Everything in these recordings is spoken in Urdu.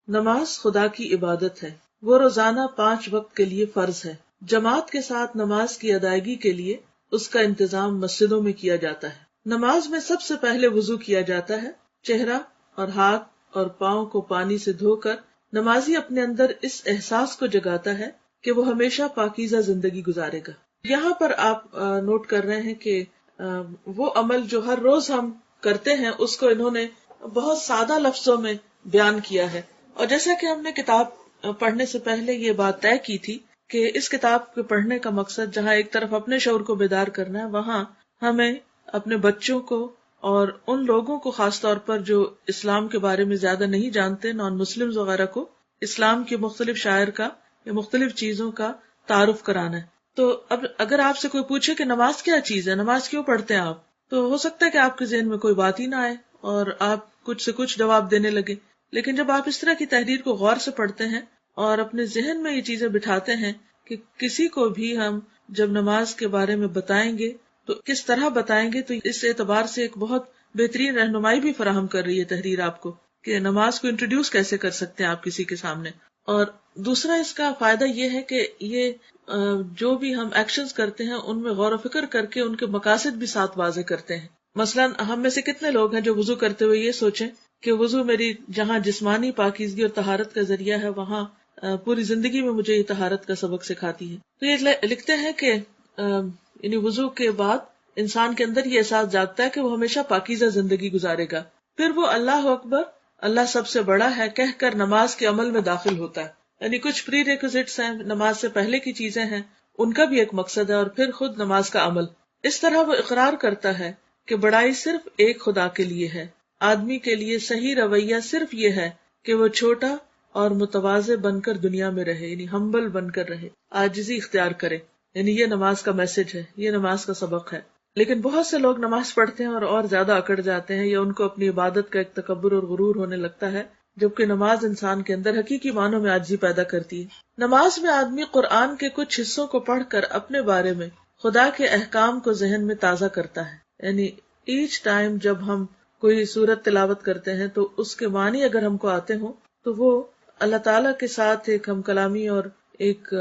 نماز خدا کی عبادت ہے، وہ روزانہ 5 وقت کے لیے فرض ہے۔ جماعت کے ساتھ نماز کی ادائیگی کے لیے اس کا انتظام مسجدوں میں کیا جاتا ہے۔ نماز میں سب سے پہلے وضو کیا جاتا ہے۔ چہرہ اور ہاتھ اور پاؤں کو پانی سے دھو کر نمازی اپنے اندر اس احساس کو جگاتا ہے کہ وہ ہمیشہ پاکیزہ زندگی گزارے گا۔ یہاں پر آپ نوٹ کر رہے ہیں کہ وہ عمل جو ہر روز ہم کرتے ہیں اس کو انہوں نے بہت سادہ لفظوں میں بیان کیا ہے۔ اور جیسا کہ ہم نے کتاب پڑھنے سے پہلے یہ بات طے کی تھی کہ اس کتاب کے پڑھنے کا مقصد جہاں ایک طرف اپنے شعور کو بیدار کرنا ہے، وہاں ہمیں اپنے بچوں کو اور ان لوگوں کو خاص طور پر جو اسلام کے بارے میں زیادہ نہیں جانتے، نان مسلمز وغیرہ کو، اسلام کی مختلف شاعر کا یا مختلف چیزوں کا تعارف کرانا ہے۔ تو اب اگر آپ سے کوئی پوچھے کہ نماز کیا چیز ہے، نماز کیوں پڑھتے ہیں آپ، تو ہو سکتا ہے کہ آپ کے ذہن میں کوئی بات ہی نہ آئے اور آپ کچھ سے کچھ جواب دینے لگے۔ لیکن جب آپ اس طرح کی تحریر کو غور سے پڑھتے ہیں اور اپنے ذہن میں یہ چیزیں بٹھاتے ہیں کہ کسی کو بھی ہم جب نماز کے بارے میں بتائیں گے تو کس طرح بتائیں گے، تو اس اعتبار سے ایک بہت بہترین رہنمائی بھی فراہم کر رہی ہے تحریر آپ کو کہ نماز کو انٹروڈیوس کیسے کر سکتے ہیں آپ کسی کے سامنے۔ اور دوسرا اس کا فائدہ یہ ہے کہ یہ جو بھی ہم ایکشنز کرتے ہیں ان میں غور و فکر کر کے ان کے مقاصد بھی ساتھ واضح کرتے ہیں۔ مثلا ہم میں سے کتنے لوگ ہیں جو وضو کرتے ہوئے یہ سوچیں کہ وضو میری جہاں جسمانی پاکیزگی اور طہارت کا ذریعہ ہے، وہاں پوری زندگی میں مجھے یہ طہارت کا سبق سکھاتی ہے۔ تو یہ لکھتے ہیں کہ یعنی وضو کے بعد انسان کے اندر یہ احساس جاگتا ہے کہ وہ ہمیشہ پاکیزہ زندگی گزارے گا، پھر وہ اللہ اکبر، اللہ سب سے بڑا ہے کہہ کر نماز کے عمل میں داخل ہوتا ہے۔ یعنی کچھ پری ریکوزٹس ہیں، نماز سے پہلے کی چیزیں ہیں، ان کا بھی ایک مقصد ہے، اور پھر خود نماز کا عمل۔ اس طرح وہ اقرار کرتا ہے کہ بڑائی صرف ایک خدا کے لیے ہے۔ آدمی کے لیے صحیح رویہ صرف یہ ہے کہ وہ چھوٹا اور متواضع بن کر دنیا میں رہے، یعنی ہمبل بن کر رہے، عاجزی اختیار کرے۔ یعنی یہ نماز کا میسج ہے، یہ نماز کا سبق ہے۔ لیکن بہت سے لوگ نماز پڑھتے ہیں اور زیادہ اکڑ جاتے ہیں، یا ان کو اپنی عبادت کا ایک تکبر اور غرور ہونے لگتا ہے، جبکہ نماز انسان کے اندر حقیقی معنوں میں عاجزی پیدا کرتی ہے۔ نماز میں آدمی قرآن کے کچھ حصوں کو پڑھ کر اپنے بارے میں خدا کے احکام کو ذہن میں تازہ کرتا ہے۔ یعنی ایچ ٹائم جب ہم کوئی سورت تلاوت کرتے ہیں تو اس کے معنی اگر ہم کو آتے ہوں تو وہ اللہ تعالیٰ کے ساتھ ایک ہم کلامی اور ایک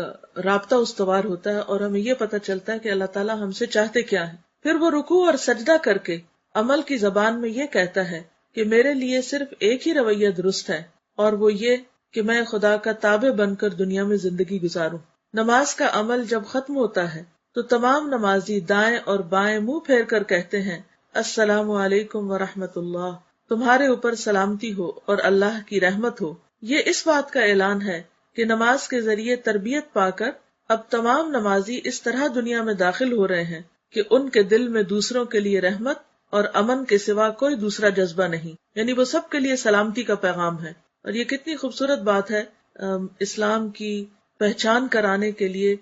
رابطہ استوار ہوتا ہے، اور ہمیں یہ پتہ چلتا ہے کہ اللہ تعالیٰ ہم سے چاہتے کیا ہیں۔ پھر وہ رکوع اور سجدہ کر کے عمل کی زبان میں یہ کہتا ہے کہ میرے لیے صرف ایک ہی رویہ درست ہے، اور وہ یہ کہ میں خدا کا تابع بن کر دنیا میں زندگی گزاروں۔ نماز کا عمل جب ختم ہوتا ہے تو تمام نمازی دائیں اور بائیں منہ پھیر کر کہتے ہیں السلام علیکم ورحمۃ اللہ، تمہارے اوپر سلامتی ہو اور اللہ کی رحمت ہو۔ یہ اس بات کا اعلان ہے کہ نماز کے ذریعے تربیت پا کر اب تمام نمازی اس طرح دنیا میں داخل ہو رہے ہیں کہ ان کے دل میں دوسروں کے لیے رحمت اور امن کے سوا کوئی دوسرا جذبہ نہیں، یعنی وہ سب کے لیے سلامتی کا پیغام ہے۔ اور یہ کتنی خوبصورت بات ہے اسلام کی پہچان کرانے کے لیے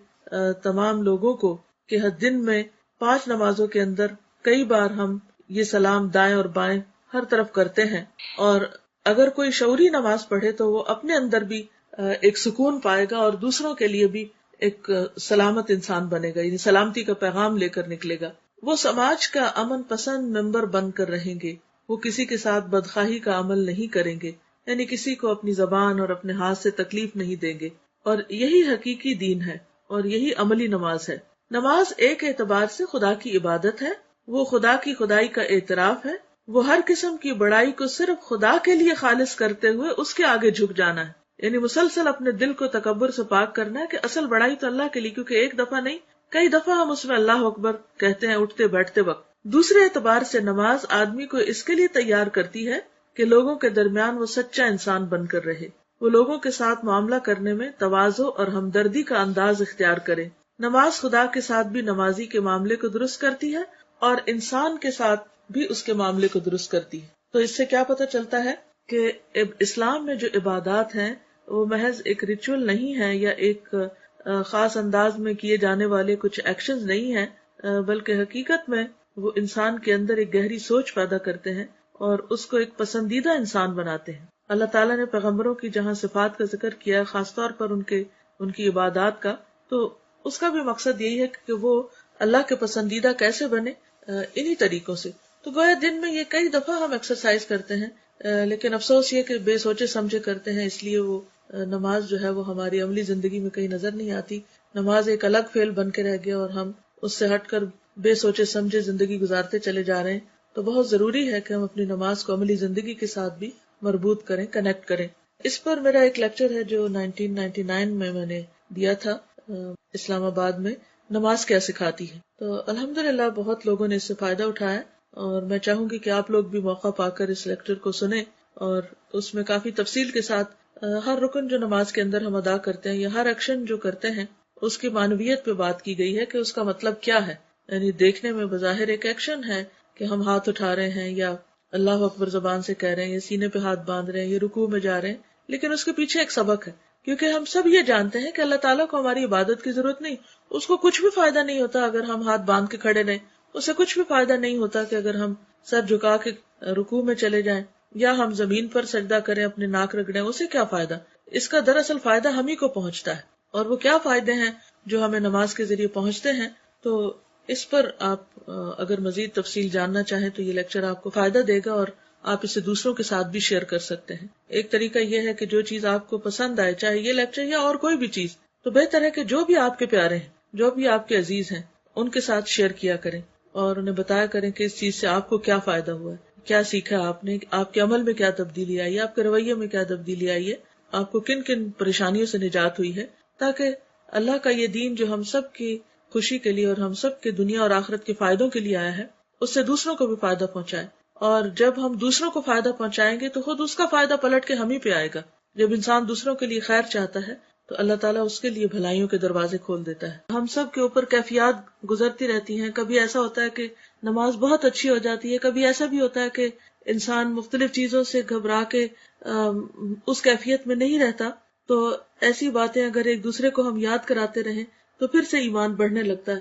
تمام لوگوں کو کہ دن میں 5 نمازوں کے اندر کئی بار ہم یہ سلام دائیں اور بائیں ہر طرف کرتے ہیں، اور اگر کوئی شعوری نماز پڑھے تو وہ اپنے اندر بھی ایک سکون پائے گا اور دوسروں کے لیے بھی ایک سلامت انسان بنے گا، یعنی سلامتی کا پیغام لے کر نکلے گا۔ وہ سماج کا امن پسند ممبر بن کر رہیں گے، وہ کسی کے ساتھ بدخواہی کا عمل نہیں کریں گے، یعنی کسی کو اپنی زبان اور اپنے ہاتھ سے تکلیف نہیں دیں گے، اور یہی حقیقی دین ہے اور یہی عملی نماز ہے۔ نماز ایک اعتبار سے خدا کی عبادت ہے، وہ خدا کی خدائی کا اعتراف ہے، وہ ہر قسم کی بڑائی کو صرف خدا کے لیے خالص کرتے ہوئے اس کے آگے جھک جانا ہے، یعنی مسلسل اپنے دل کو تکبر سے پاک کرنا ہے کہ اصل بڑائی تو اللہ کے لیے، کیونکہ ایک دفعہ نہیں کئی دفعہ ہم اس میں اللہ اکبر کہتے ہیں اٹھتے بیٹھتے وقت۔ دوسرے اعتبار سے نماز آدمی کو اس کے لیے تیار کرتی ہے کہ لوگوں کے درمیان وہ سچا انسان بن کر رہے، وہ لوگوں کے ساتھ معاملہ کرنے میں تواضع اور ہمدردی کا انداز اختیار کرے۔ نماز خدا کے ساتھ بھی نمازی کے معاملے کو درست کرتی ہے اور انسان کے ساتھ بھی اس کے معاملے کو درست کرتی ہے۔ تو اس سے کیا پتہ چلتا ہے کہ اسلام میں جو عبادات ہیں وہ محض ایک ریچول نہیں ہے یا ایک خاص انداز میں کیے جانے والے کچھ ایکشنز نہیں ہیں، بلکہ حقیقت میں وہ انسان کے اندر ایک گہری سوچ پیدا کرتے ہیں اور اس کو ایک پسندیدہ انسان بناتے ہیں۔ اللہ تعالیٰ نے پیغمبروں کی جہاں صفات کا ذکر کیا ہے، خاص طور پر ان کی عبادات کا، تو اس کا بھی مقصد یہی ہے کہ وہ اللہ کے پسندیدہ کیسے بنے، انہی طریقوں سے۔ تو گویا دن میں یہ کئی دفعہ ہم ایکسرسائز کرتے ہیں لیکن افسوس یہ کہ بے سوچے سمجھے کرتے ہیں، اس لیے وہ نماز جو ہے وہ ہماری عملی زندگی میں کہیں نظر نہیں آتی. نماز ایک الگ فعل بن کے رہ گیا اور ہم اس سے ہٹ کر بے سوچے سمجھے زندگی گزارتے چلے جا رہے ہیں. تو بہت ضروری ہے کہ ہم اپنی نماز کو عملی زندگی کے ساتھ بھی مربوط کریں، کنیکٹ کریں. اس پر میرا ایک لیکچر ہے جو 1999 میں نے دیا تھا اسلام آباد میں، نماز کیا سکھاتی ہے. تو الحمدللہ بہت لوگوں نے اس سے فائدہ اٹھایا، اور میں چاہوں گی کہ آپ لوگ بھی موقع پا کر اس لیکچر کو سنیں، اور اس میں کافی تفصیل کے ساتھ ہر رکن جو نماز کے اندر ہم ادا کرتے ہیں یا ہر ایکشن جو کرتے ہیں اس کی معنویت پہ بات کی گئی ہے کہ اس کا مطلب کیا ہے. یعنی دیکھنے میں بظاہر ایک ایکشن ہے کہ ہم ہاتھ اٹھا رہے ہیں یا اللہ اکبر زبان سے کہہ رہے ہیں یا سینے پہ ہاتھ باندھ رہے ہیں یا رکوع میں جا رہے ہیں، لیکن اس کے پیچھے ایک سبق ہے. کیونکہ ہم سب یہ جانتے ہیں کہ اللہ تعالیٰ کو ہماری عبادت کی ضرورت نہیں، اس کو کچھ بھی فائدہ نہیں ہوتا اگر ہم ہاتھ باندھ کے کھڑے رہیں، اسے کچھ بھی فائدہ نہیں ہوتا کہ اگر ہم سر جھکا کے رکوع میں چلے جائیں یا ہم زمین پر سجدہ کریں، اپنے ناک رگڑیں، اسے کیا فائدہ. اس کا دراصل فائدہ ہم ہی کو پہنچتا ہے. اور وہ کیا فائدے ہیں جو ہمیں نماز کے ذریعے پہنچتے ہیں، تو اس پر آپ اگر مزید تفصیل جاننا چاہیں تو یہ لیکچر آپ کو فائدہ دے گا، اور آپ اسے دوسروں کے ساتھ بھی شیئر کر سکتے ہیں. ایک طریقہ یہ ہے کہ جو چیز آپ کو پسند آئے، چاہے یہ لیکچر یا اور کوئی بھی چیز، تو بہتر ہے کہ جو بھی آپ کے پیارے ہیں، جو بھی آپ کے عزیز ہیں، ان کے ساتھ شیئر کیا کریں اور انہیں بتایا کریں کہ اس چیز سے آپ کو کیا فائدہ ہوا ہے، کیا سیکھا آپ نے، آپ کے عمل میں کیا تبدیلی آئی ہے، آپ کے رویے میں کیا تبدیلی آئی ہے، آپ کو کن کن پریشانیوں سے نجات ہوئی ہے، تاکہ اللہ کا یہ دین جو ہم سب کی خوشی کے لیے اور ہم سب کے دنیا اور آخرت کے فائدوں کے لیے آیا ہے، اس سے دوسروں کو بھی فائدہ پہنچائے. اور جب ہم دوسروں کو فائدہ پہنچائیں گے تو خود اس کا فائدہ پلٹ کے ہم ہی پہ آئے گا. جب انسان دوسروں کے لیے خیر چاہتا ہے تو اللہ تعالیٰ اس کے لیے بھلائیوں کے دروازے کھول دیتا ہے. ہم سب کے اوپر کیفیات گزرتی رہتی ہیں. کبھی ایسا ہوتا ہے کہ نماز بہت اچھی ہو جاتی ہے، کبھی ایسا بھی ہوتا ہے کہ انسان مختلف چیزوں سے گھبرا کے اس کیفیت میں نہیں رہتا. تو ایسی باتیں اگر ایک دوسرے کو ہم یاد کراتے رہیں تو پھر سے ایمان بڑھنے لگتا ہے.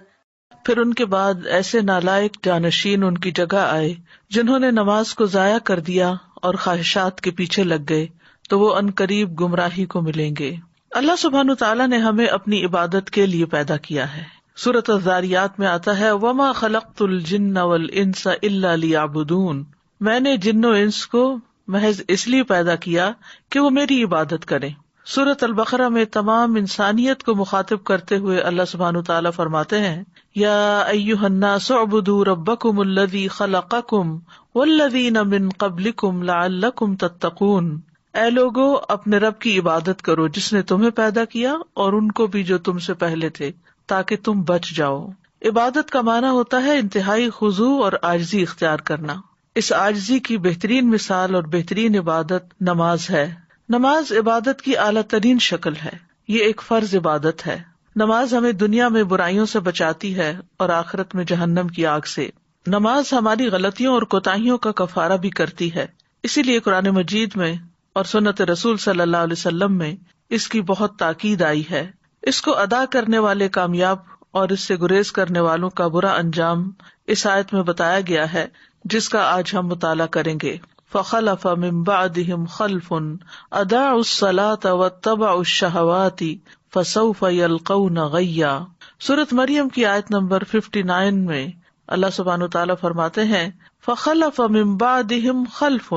پھر ان کے بعد ایسے نالائق جانشین ان کی جگہ آئے جنہوں نے نماز کو ضائع کر دیا اور خواہشات کے پیچھے لگ گئے، تو وہ عنقریب گمراہی کو ملیں گے. اللہ سبحانہ تعالیٰ نے ہمیں اپنی عبادت کے لیے پیدا کیا ہے. سورۃ الذاریات میں آتا ہے وما خلقت الجن والانس الا لیعبدون، میں نے جن و انس کو محض اس لیے پیدا کیا کہ وہ میری عبادت کریں. سورۃ البقرہ میں تمام انسانیت کو مخاطب کرتے ہوئے اللہ سبحانہ تعالیٰ فرماتے ہیں یا ایھا الناس اعبدوا ربکم الذی خلقکم والذین من قبلکم لعلکم تتقون، اے لوگو اپنے رب کی عبادت کرو جس نے تمہیں پیدا کیا اور ان کو بھی جو تم سے پہلے تھے، تاکہ تم بچ جاؤ. عبادت کا معنی ہوتا ہے انتہائی خضوع اور عاجزی اختیار کرنا. اس عاجزی کی بہترین مثال اور بہترین عبادت نماز ہے. نماز عبادت کی اعلیٰ ترین شکل ہے. یہ ایک فرض عبادت ہے. نماز ہمیں دنیا میں برائیوں سے بچاتی ہے اور آخرت میں جہنم کی آگ سے. نماز ہماری غلطیوں اور کوتاہیوں کا کفارہ بھی کرتی ہے. اسی لیے قرآن مجید میں اور سنت رسول صلی اللہ علیہ وسلم میں اس کی بہت تاکید آئی ہے. اس کو ادا کرنے والے کامیاب اور اس سے گریز کرنے والوں کا برا انجام اس آیت میں بتایا گیا ہے، جس کا آج ہم مطالعہ کریں گے. فخلف من بعدهم خلف اضاعوا الصلاة واتبعوا الشهوات فسوف يلقون غیا. سورۃ مریم کی آیت نمبر 59 میں اللہ سبحانہ وتعالیٰ فرماتے ہیں فخلف من بعدهم خلف،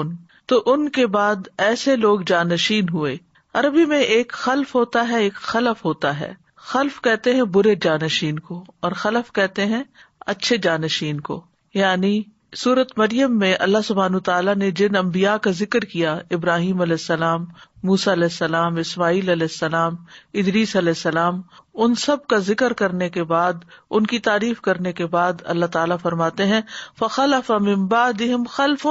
تو ان کے بعد ایسے لوگ جانشین ہوئے. عربی میں ایک خلف ہوتا ہے، ایک خلف ہوتا ہے. خلف کہتے ہیں برے جانشین کو اور خلف کہتے ہیں اچھے جانشین کو. یعنی سورۃ مریم میں اللہ سبحانہ تعالیٰ نے جن انبیاء کا ذکر کیا، ابراہیم علیہ السلام، موسیٰ علیہ السلام، اسماعیل علیہ السلام، ادریس علیہ السلام، ان سب کا ذکر کرنے کے بعد، ان کی تعریف کرنے کے بعد اللہ تعالیٰ فرماتے ہیں فخلف من بعدہم خلف،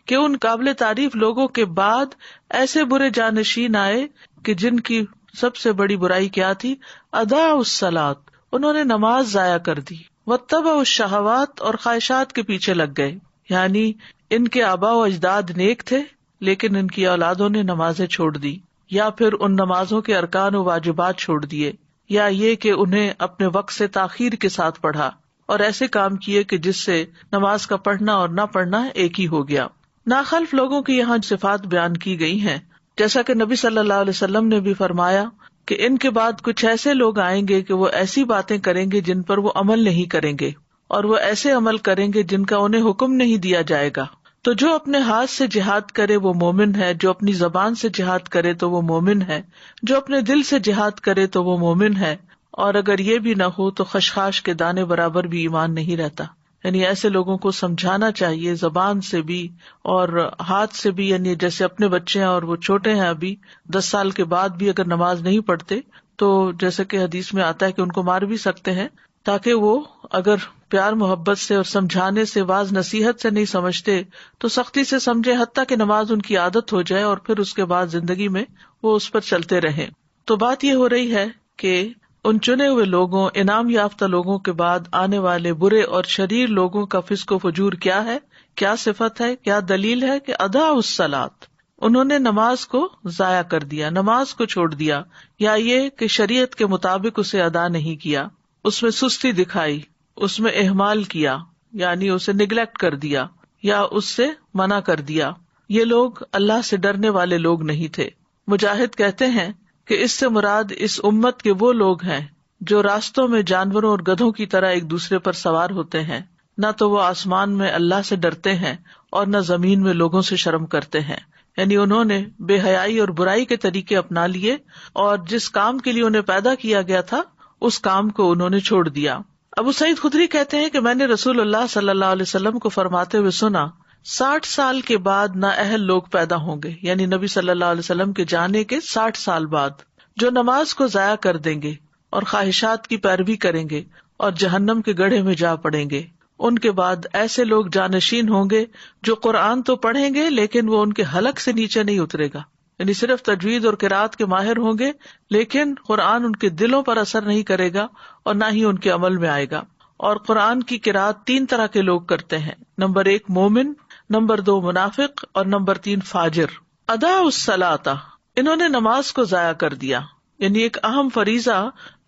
کہ ان قابل تعریف لوگوں کے بعد ایسے برے جانشین آئے کہ جن کی سب سے بڑی برائی کیا تھی، اضاعوا الصلاۃ، انہوں نے نماز ضائع کر دی، واتبعوا الشہوات، اور خواہشات کے پیچھے لگ گئے. یعنی ان کے آباء و اجداد نیک تھے لیکن ان کی اولادوں نے نمازیں چھوڑ دی، یا پھر ان نمازوں کے ارکان و واجبات چھوڑ دیے، یا یہ کہ انہیں اپنے وقت سے تاخیر کے ساتھ پڑھا اور ایسے کام کیے کہ جس سے نماز کا پڑھنا اور نہ پڑھنا ایک ہی ہو گیا. ناخلف لوگوں کی یہاں صفات بیان کی گئی ہیں، جیسا کہ نبی صلی اللہ علیہ وسلم نے بھی فرمایا کہ ان کے بعد کچھ ایسے لوگ آئیں گے کہ وہ ایسی باتیں کریں گے جن پر وہ عمل نہیں کریں گے، اور وہ ایسے عمل کریں گے جن کا انہیں حکم نہیں دیا جائے گا. تو جو اپنے ہاتھ سے جہاد کرے وہ مومن ہے، جو اپنی زبان سے جہاد کرے تو وہ مومن ہے، جو اپنے دل سے جہاد کرے تو وہ مومن ہے، اور اگر یہ بھی نہ ہو تو خشخاش کے دانے برابر بھی ایمان نہیں رہتا۔ یعنی ایسے لوگوں کو سمجھانا چاہیے زبان سے بھی اور ہاتھ سے بھی، یعنی جیسے اپنے بچے ہیں اور وہ چھوٹے ہیں ابھی 10 سال کے بعد بھی اگر نماز نہیں پڑھتے تو جیسے کہ حدیث میں آتا ہے کہ ان کو مار بھی سکتے ہیں، تاکہ وہ اگر پیار محبت سے اور سمجھانے سے، واعظ نصیحت سے نہیں سمجھتے تو سختی سے سمجھے، حتیٰ کہ نماز ان کی عادت ہو جائے اور پھر اس کے بعد زندگی میں وہ اس پر چلتے رہیں۔ تو بات یہ ہو رہی ہے کہ ان چنے ہوئے لوگوں، انعام یافتہ لوگوں کے بعد آنے والے برے اور شریر لوگوں کا فسق و فجور کیا ہے، کیا صفت ہے، کیا دلیل ہے کہ ادا الصلاۃ، انہوں نے نماز کو ضائع کر دیا، نماز کو چھوڑ دیا، یا یہ کہ شریعت کے مطابق اسے ادا نہیں کیا، اس میں سستی دکھائی، اس میں اہمال کیا، یعنی اسے نگلیکٹ کر دیا یا اس سے منع کر دیا۔ یہ لوگ اللہ سے ڈرنے والے لوگ نہیں تھے۔ مجاہد کہتے ہیں کہ اس سے مراد اس امت کے وہ لوگ ہیں جو راستوں میں جانوروں اور گدھوں کی طرح ایک دوسرے پر سوار ہوتے ہیں، نہ تو وہ آسمان میں اللہ سے ڈرتے ہیں اور نہ زمین میں لوگوں سے شرم کرتے ہیں۔ یعنی انہوں نے بے حیائی اور برائی کے طریقے اپنا لیے اور جس کام کے لیے انہیں پیدا کیا گیا تھا اس کام کو انہوں نے چھوڑ دیا۔ ابو سعید خدری کہتے ہیں کہ میں نے رسول اللہ صلی اللہ علیہ وسلم کو فرماتے ہوئے سنا، 60 سال کے بعد نااہل لوگ پیدا ہوں گے، یعنی نبی صلی اللہ علیہ وسلم کے جانے کے 60 سال بعد، جو نماز کو ضائع کر دیں گے اور خواہشات کی پیروی کریں گے اور جہنم کے گڑھے میں جا پڑیں گے۔ ان کے بعد ایسے لوگ جانشین ہوں گے جو قرآن تو پڑھیں گے لیکن وہ ان کے حلق سے نیچے نہیں اترے گا، یعنی صرف تجوید اور قرات کے ماہر ہوں گے لیکن قرآن ان کے دلوں پر اثر نہیں کرے گا اور نہ ہی ان کے عمل میں آئے گا۔ اور قرآن کی قرات 3 طرح کے لوگ کرتے ہیں، نمبر 1 مومن، نمبر 2 منافق اور نمبر 3 فاجر۔ ادا الصلاۃ، انہوں نے نماز کو ضائع کر دیا، یعنی ایک اہم فریضہ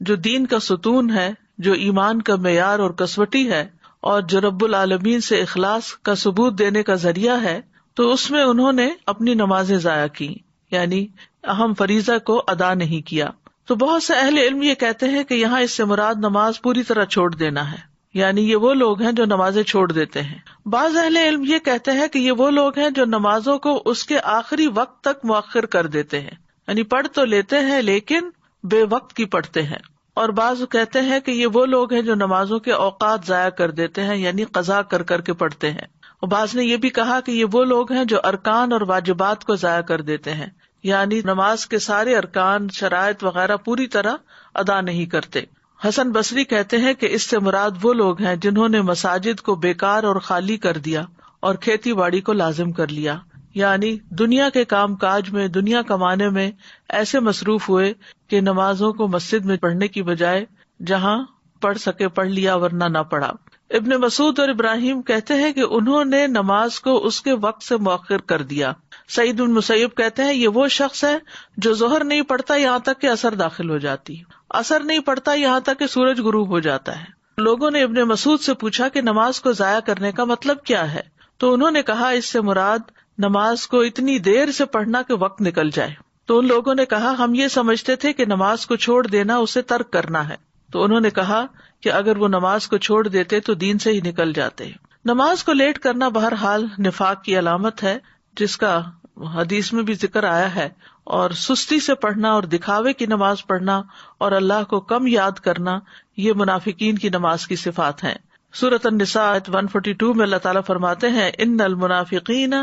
جو دین کا ستون ہے، جو ایمان کا معیار اور کسوٹی ہے اور جو رب العالمین سے اخلاص کا ثبوت دینے کا ذریعہ ہے، تو اس میں انہوں نے اپنی نمازیں ضائع کی، یعنی اہم فریضہ کو ادا نہیں کیا۔ تو بہت سے اہل علم یہ کہتے ہیں کہ یہاں اس سے مراد نماز پوری طرح چھوڑ دینا ہے، یعنی یہ وہ لوگ ہیں جو نمازیں چھوڑ دیتے ہیں۔ بعض اہل علم یہ کہتے ہیں کہ یہ وہ لوگ ہیں جو نمازوں کو اس کے آخری وقت تک مؤخر کر دیتے ہیں، یعنی پڑھ تو لیتے ہیں لیکن بے وقت کی پڑھتے ہیں۔ اور بعض کہتے ہیں کہ یہ وہ لوگ ہیں جو نمازوں کے اوقات ضائع کر دیتے ہیں، یعنی قضا کر کر کے پڑھتے ہیں۔ اور بعض نے یہ بھی کہا کہ یہ وہ لوگ ہیں جو ارکان اور واجبات کو ضائع کر دیتے ہیں، یعنی نماز کے سارے ارکان، شرائط وغیرہ پوری طرح ادا نہیں کرتے۔ حسن بصری کہتے ہیں کہ اس سے مراد وہ لوگ ہیں جنہوں نے مساجد کو بیکار اور خالی کر دیا اور کھیتی باڑی کو لازم کر لیا، یعنی دنیا کے کام کاج میں، دنیا کمانے میں ایسے مصروف ہوئے کہ نمازوں کو مسجد میں پڑھنے کی بجائے جہاں پڑھ سکے پڑھ لیا ورنہ نہ پڑھا۔ ابن مسعود اور ابراہیم کہتے ہیں کہ انہوں نے نماز کو اس کے وقت سے مؤخر کر دیا۔ سعید بن مسیب کہتے ہیں یہ وہ شخص ہے جو ظہر نہیں پڑھتا یہاں تک کہ عصر داخل ہو جاتی، عصر نہیں پڑھتا یہاں تک کہ سورج غروب ہو جاتا ہے۔ لوگوں نے ابن مسعود سے پوچھا کہ نماز کو ضائع کرنے کا مطلب کیا ہے، تو انہوں نے کہا اس سے مراد نماز کو اتنی دیر سے پڑھنا کہ وقت نکل جائے۔ تو ان لوگوں نے کہا ہم یہ سمجھتے تھے کہ نماز کو چھوڑ دینا اسے ترک کرنا ہے۔ تو انہوں نے کہا کہ اگر وہ نماز کو چھوڑ دیتے تو دین سے ہی نکل جاتے۔ نماز کو لیٹ کرنا بہرحال نفاق کی علامت ہے، جس کا حدیث میں بھی ذکر آیا ہے، اور سستی سے پڑھنا اور دکھاوے کی نماز پڑھنا اور اللہ کو کم یاد کرنا یہ منافقین کی نماز کی صفات ہیں۔ سورۃ النساء آیت 142 میں اللہ تعالیٰ فرماتے ہیں ان المنافقین